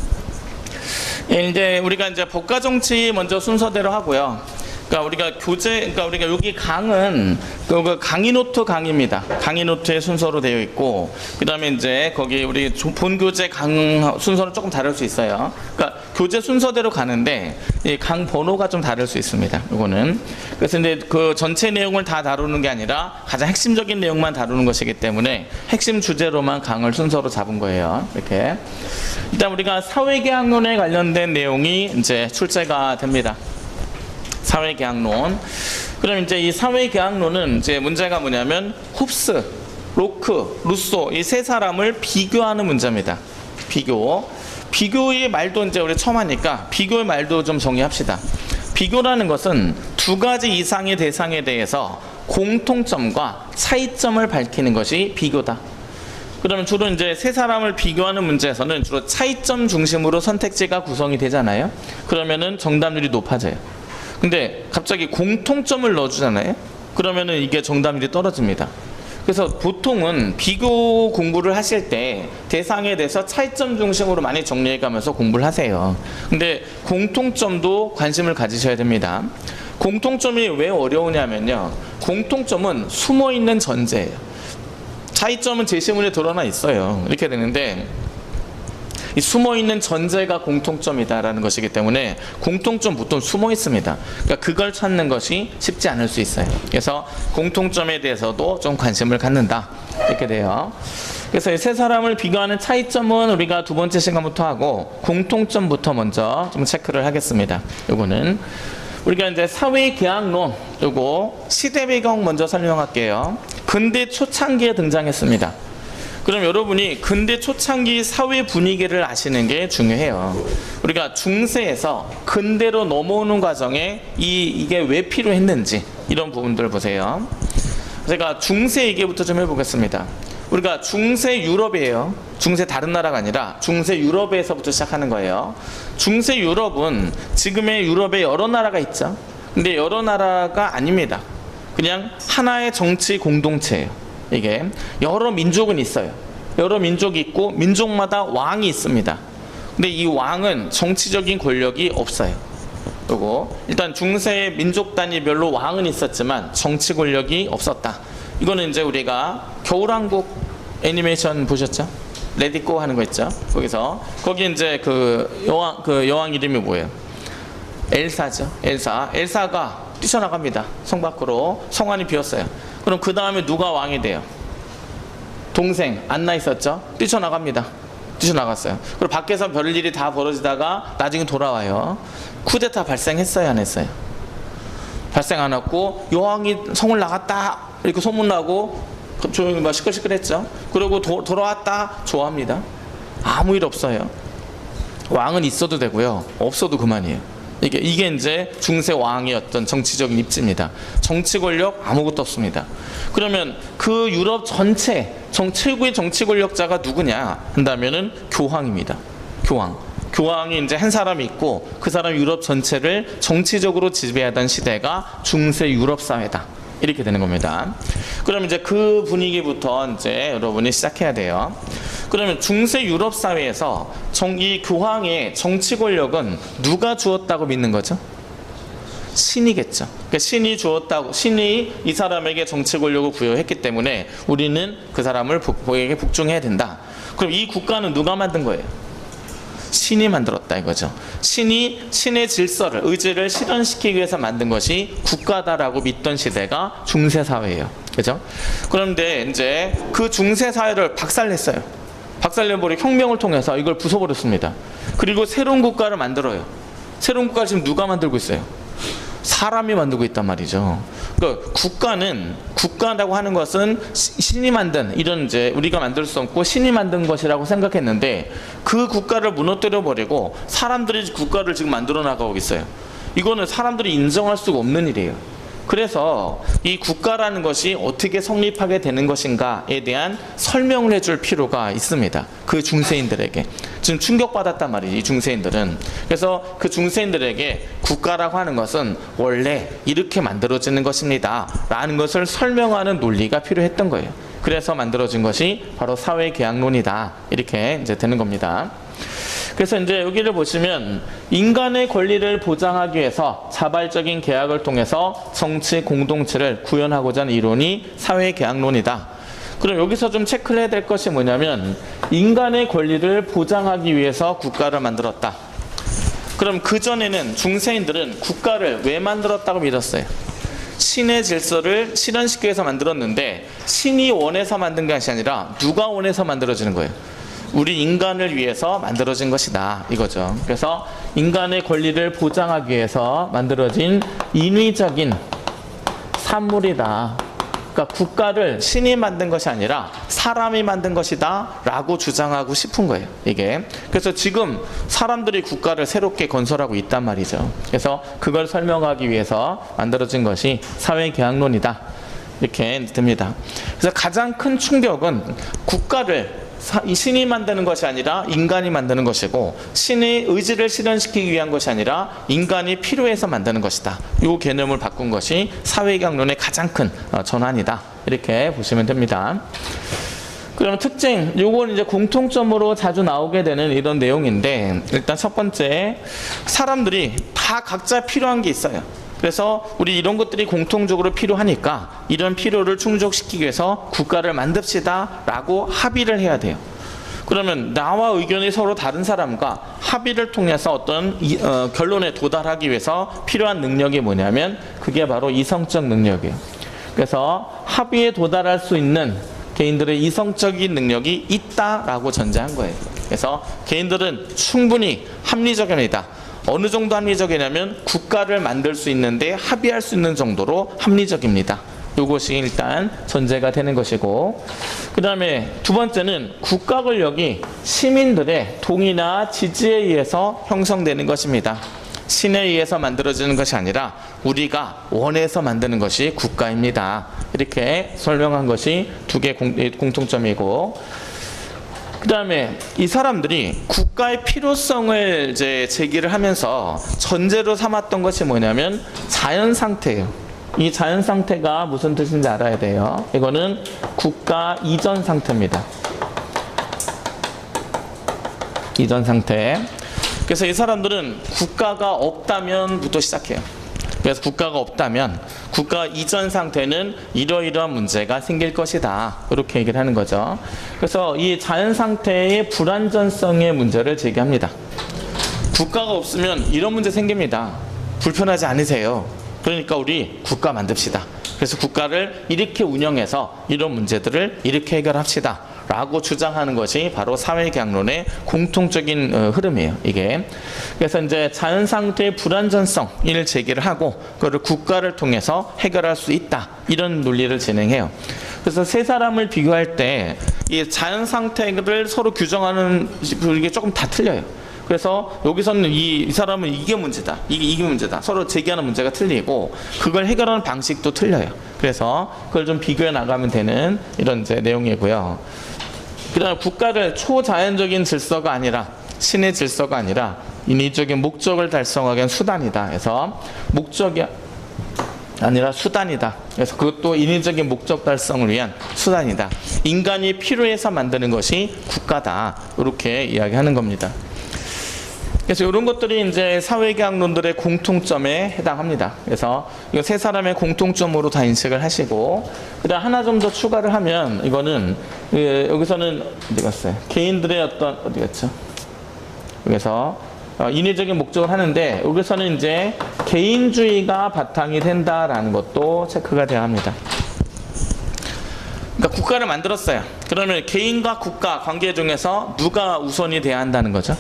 예, 이제 우리가 이제 법과 정치 먼저 순서대로 하고요. 그러니까 우리가 그러니까 우리가 여기 강은 그 강의 노트 강의입니다. 강의 노트의 순서로 되어 있고, 그 다음에 이제 거기 우리 본 교재 강 순서는 조금 다를 수 있어요. 그러니까 교재 순서대로 가는데 이 강 번호가 좀 다를 수 있습니다. 이거는 그래서 이제 그 전체 내용을 다 다루는 게 아니라 가장 핵심적인 내용만 다루는 것이기 때문에 핵심 주제로만 강을 순서로 잡은 거예요. 이렇게 일단 우리가 사회계약론에 관련된 내용이 이제 출제가 됩니다. 사회계약론. 그럼 이제 이 사회계약론은 이제 문제가 뭐냐면 홉스, 로크, 루소 이 세 사람을 비교하는 문제입니다. 비교의 말도 이제 우리 처음 하니까 비교의 말도 좀 정리합시다. 비교라는 것은 두 가지 이상의 대상에 대해서 공통점과 차이점을 밝히는 것이 비교다. 그러면 주로 이제 세 사람을 비교하는 문제에서는 주로 차이점 중심으로 선택지가 구성이 되잖아요. 그러면은 정답률이 높아져요. 근데 갑자기 공통점을 넣어주잖아요. 그러면은 이게 정답률이 떨어집니다. 그래서 보통은 비교 공부를 하실 때 대상에 대해서 차이점 중심으로 많이 정리해 가면서 공부를 하세요. 근데 공통점도 관심을 가지셔야 됩니다. 공통점이 왜 어려우냐면요, 공통점은 숨어있는 전제예요. 차이점은 제시문에 드러나 있어요. 이렇게 되는데 이 숨어있는 전제가 공통점이다라는 것이기 때문에 공통점 보통 숨어 있습니다. 그러니까 그걸 찾는 것이 쉽지 않을 수 있어요. 그래서 공통점에 대해서도 좀 관심을 갖는다, 이렇게 돼요. 그래서 이 세 사람을 비교하는 차이점은 우리가 두 번째 시간부터 하고 공통점부터 먼저 좀 체크를 하겠습니다. 요거는 우리가 이제 사회계약론, 요거 시대 배경 먼저 설명할게요. 근대 초창기에 등장했습니다. 그럼 여러분이 근대 초창기 사회 분위기를 아시는 게 중요해요. 우리가 중세에서 근대로 넘어오는 과정에 이게 왜 필요했는지 이런 부분들을 보세요. 제가 중세 얘기부터 좀 해보겠습니다. 우리가 중세 유럽이에요. 중세 다른 나라가 아니라 중세 유럽에서부터 시작하는 거예요. 중세 유럽은 지금의 유럽에 여러 나라가 있죠. 근데 여러 나라가 아닙니다. 그냥 하나의 정치 공동체예요. 이게 여러 민족은 있어요. 여러 민족이 있고 민족마다 왕이 있습니다. 근데 이 왕은 정치적인 권력이 없어요. 그리고 일단 중세의 민족 단위별로 왕은 있었지만 정치 권력이 없었다. 이거는 이제 우리가 겨울왕국 애니메이션 보셨죠? 레디고 하는 거 있죠? 거기서 거기 이제 그 여왕 이름이 뭐예요? 엘사죠. 엘사가 뛰쳐나갑니다. 성 밖으로. 성안이 비었어요. 그럼 그 다음에 누가 왕이 돼요? 동생 안나 있었죠? 뛰쳐나갑니다. 뛰쳐나갔어요. 그리고 밖에서 별일이 다 벌어지다가 나중에 돌아와요. 쿠데타 발생했어요, 안 했어요? 발생 안 했고 여왕이 성을 나갔다 이렇게 소문나고 조용히 막 시끌시끌했죠. 그리고 돌아왔다 좋아합니다. 아무 일 없어요. 왕은 있어도 되고요, 없어도 그만이에요. 이게 이제 중세 왕의 어떤 정치적인 입지입니다. 정치 권력 아무것도 없습니다. 그러면 그 유럽 전체 최고의 정치 권력자가 누구냐 한다면은 교황입니다. 교황이 이제 한 사람이 있고 그 사람이 유럽 전체를 정치적으로 지배하던 시대가 중세 유럽 사회다. 이렇게 되는 겁니다. 그럼 이제 그 분위기부터 이제 여러분이 시작해야 돼요. 그러면 중세 유럽 사회에서 이 교황의 정치 권력은 누가 주었다고 믿는 거죠? 신이겠죠. 그러니까 신이 주었다고, 신이 이 사람에게 정치 권력을 부여했기 때문에 우리는 그 사람을 에게 복종해야 된다. 그럼 이 국가는 누가 만든 거예요? 신이 만들었다 이거죠. 신이 신의 질서를, 의지를 실현시키기 위해서 만든 것이 국가다라고 믿던 시대가 중세 사회예요. 그죠? 그런데 이제 그 중세 사회를 박살냈어요. 박살내버리고 혁명을 통해서 이걸 부숴버렸습니다. 그리고 새로운 국가를 만들어요. 새로운 국가를 지금 누가 만들고 있어요? 사람이 만들고 있단 말이죠. 그러니까 국가라고 하는 것은 신이 만든, 이런 이제 우리가 만들 수 없고 신이 만든 것이라고 생각했는데 그 국가를 무너뜨려 버리고 사람들이 국가를 지금 만들어 나가고 있어요. 이거는 사람들이 인정할 수가 없는 일이에요. 그래서 이 국가라는 것이 어떻게 성립하게 되는 것인가에 대한 설명을 해줄 필요가 있습니다. 그 중세인들에게. 지금 충격받았단 말이지, 이 중세인들은. 그래서 그 중세인들에게 국가라고 하는 것은 원래 이렇게 만들어지는 것입니다 라는 것을 설명하는 논리가 필요했던 거예요. 그래서 만들어진 것이 바로 사회계약론이다, 이렇게 이제 되는 겁니다. 그래서 이제 여기를 보시면 인간의 권리를 보장하기 위해서 자발적인 계약을 통해서 정치 공동체를 구현하고자 하는 이론이 사회계약론이다. 그럼 여기서 좀 체크를 해야 될 것이 뭐냐면 인간의 권리를 보장하기 위해서 국가를 만들었다. 그럼 그전에는 중세인들은 국가를 왜 만들었다고 믿었어요? 신의 질서를 실현시키기 위해서 만들었는데 신이 원해서 만든 것이 아니라 누가 원해서 만들어지는 거예요? 우리 인간을 위해서 만들어진 것이다 이거죠. 그래서 인간의 권리를 보장하기 위해서 만들어진 인위적인 산물이다. 그러니까 국가를 신이 만든 것이 아니라 사람이 만든 것이다 라고 주장하고 싶은 거예요, 이게. 그래서 지금 사람들이 국가를 새롭게 건설하고 있단 말이죠. 그래서 그걸 설명하기 위해서 만들어진 것이 사회계약론이다, 이렇게 됩니다. 그래서 가장 큰 충격은 국가를 신이 만드는 것이 아니라 인간이 만드는 것이고 신의 의지를 실현시키기 위한 것이 아니라 인간이 필요해서 만드는 것이다. 이 개념을 바꾼 것이 사회계약론의 가장 큰 전환이다, 이렇게 보시면 됩니다. 그럼 특징, 요건 이제 공통점으로 자주 나오게 되는 이런 내용인데, 일단 첫 번째, 사람들이 다 각자 필요한 게 있어요. 그래서 우리 이런 것들이 공통적으로 필요하니까 이런 필요를 충족시키기 위해서 국가를 만듭시다 라고 합의를 해야 돼요. 그러면 나와 의견이 서로 다른 사람과 합의를 통해서 어떤 결론에 도달하기 위해서 필요한 능력이 뭐냐면 그게 바로 이성적 능력이에요. 그래서 합의에 도달할 수 있는 개인들의 이성적인 능력이 있다라고 전제한 거예요. 그래서 개인들은 충분히 합리적입니다. 어느 정도 합리적이냐면 국가를 만들 수 있는데 합의할 수 있는 정도로 합리적입니다. 이것이 일단 전제가 되는 것이고, 그 다음에 두 번째는 국가 권력이 시민들의 동의나 지지에 의해서 형성되는 것입니다. 신에 의해서 만들어지는 것이 아니라 우리가 원해서 만드는 것이 국가입니다. 이렇게 설명한 것이 두 개 공통점이고, 그 다음에 이 사람들이 국가의 필요성을 이제 제기를 하면서 전제로 삼았던 것이 뭐냐면 자연 상태예요. 이 자연 상태가 무슨 뜻인지 알아야 돼요. 이거는 국가 이전 상태입니다. 이전 상태. 그래서 이 사람들은 국가가 없다면부터 시작해요. 그래서 국가가 없다면 국가 이전 상태는 이러이러한 문제가 생길 것이다, 이렇게 얘기를 하는 거죠. 그래서 이 자연 상태의 불안전성의 문제를 제기합니다. 국가가 없으면 이런 문제 생깁니다. 불편하지 않으세요? 그러니까 우리 국가 만듭시다. 그래서 국가를 이렇게 운영해서 이런 문제들을 이렇게 해결합시다 라고 주장하는 것이 바로 사회계약론의 공통적인 흐름이에요, 이게. 그래서 이제 자연 상태의 불안전성을 제기를 하고 그거를 국가를 통해서 해결할 수 있다, 이런 논리를 진행해요. 그래서 세 사람을 비교할 때 이 자연 상태를 서로 규정하는 이게 조금 다 틀려요. 그래서 여기서는 이 사람은 이게 문제다, 이게 문제다, 서로 제기하는 문제가 틀리고 그걸 해결하는 방식도 틀려요. 그래서 그걸 좀 비교해 나가면 되는 이런 이제 내용이고요. 그 다음에 국가를 초자연적인 질서가 아니라 신의 질서가 아니라 인위적인 목적을 달성하기 위한 수단이다 해서 목적이 아니라 수단이다. 그래서 그것도 인위적인 목적 달성을 위한 수단이다. 인간이 필요해서 만드는 것이 국가다. 이렇게 이야기하는 겁니다. 그래서 이런 것들이 이제 사회계약론들의 공통점에 해당합니다. 그래서 이거 세 사람의 공통점으로 다 인식을 하시고, 그다음 하나 좀 더 추가를 하면 이거는 여기서는 어디 갔어요? 개인들의 어디 갔죠? 여기서 인위적인 목적을 하는데 여기서는 이제 개인주의가 바탕이 된다라는 것도 체크가 돼야 합니다. 그러니까 국가를 만들었어요. 그러면 개인과 국가 관계 중에서 누가 우선이 돼야 한다는 거죠?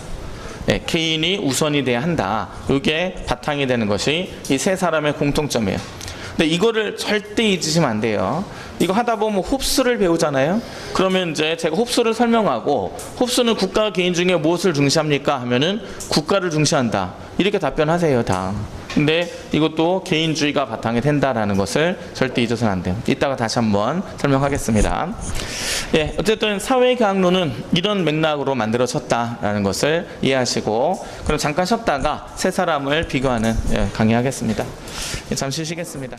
네, 개인이 우선이 돼야 한다. 이게 바탕이 되는 것이 이 세 사람의 공통점이에요. 근데 이거를 절대 잊으시면 안 돼요. 이거 하다 보면 홉스를 배우잖아요. 그러면 이제 제가 홉스를 설명하고, 홉스는 국가와 개인 중에 무엇을 중시합니까? 하면은 국가를 중시한다. 이렇게 답변하세요, 다. 근데 이것도 개인주의가 바탕이 된다라는 것을 절대 잊어서는 안 돼요. 이따가 다시 한번 설명하겠습니다. 예, 어쨌든 사회계약론은 이런 맥락으로 만들어졌다라는 것을 이해하시고, 그럼 잠깐 쉬었다가 세 사람을 비교하는 강의하겠습니다. 예, 잠시 쉬겠습니다.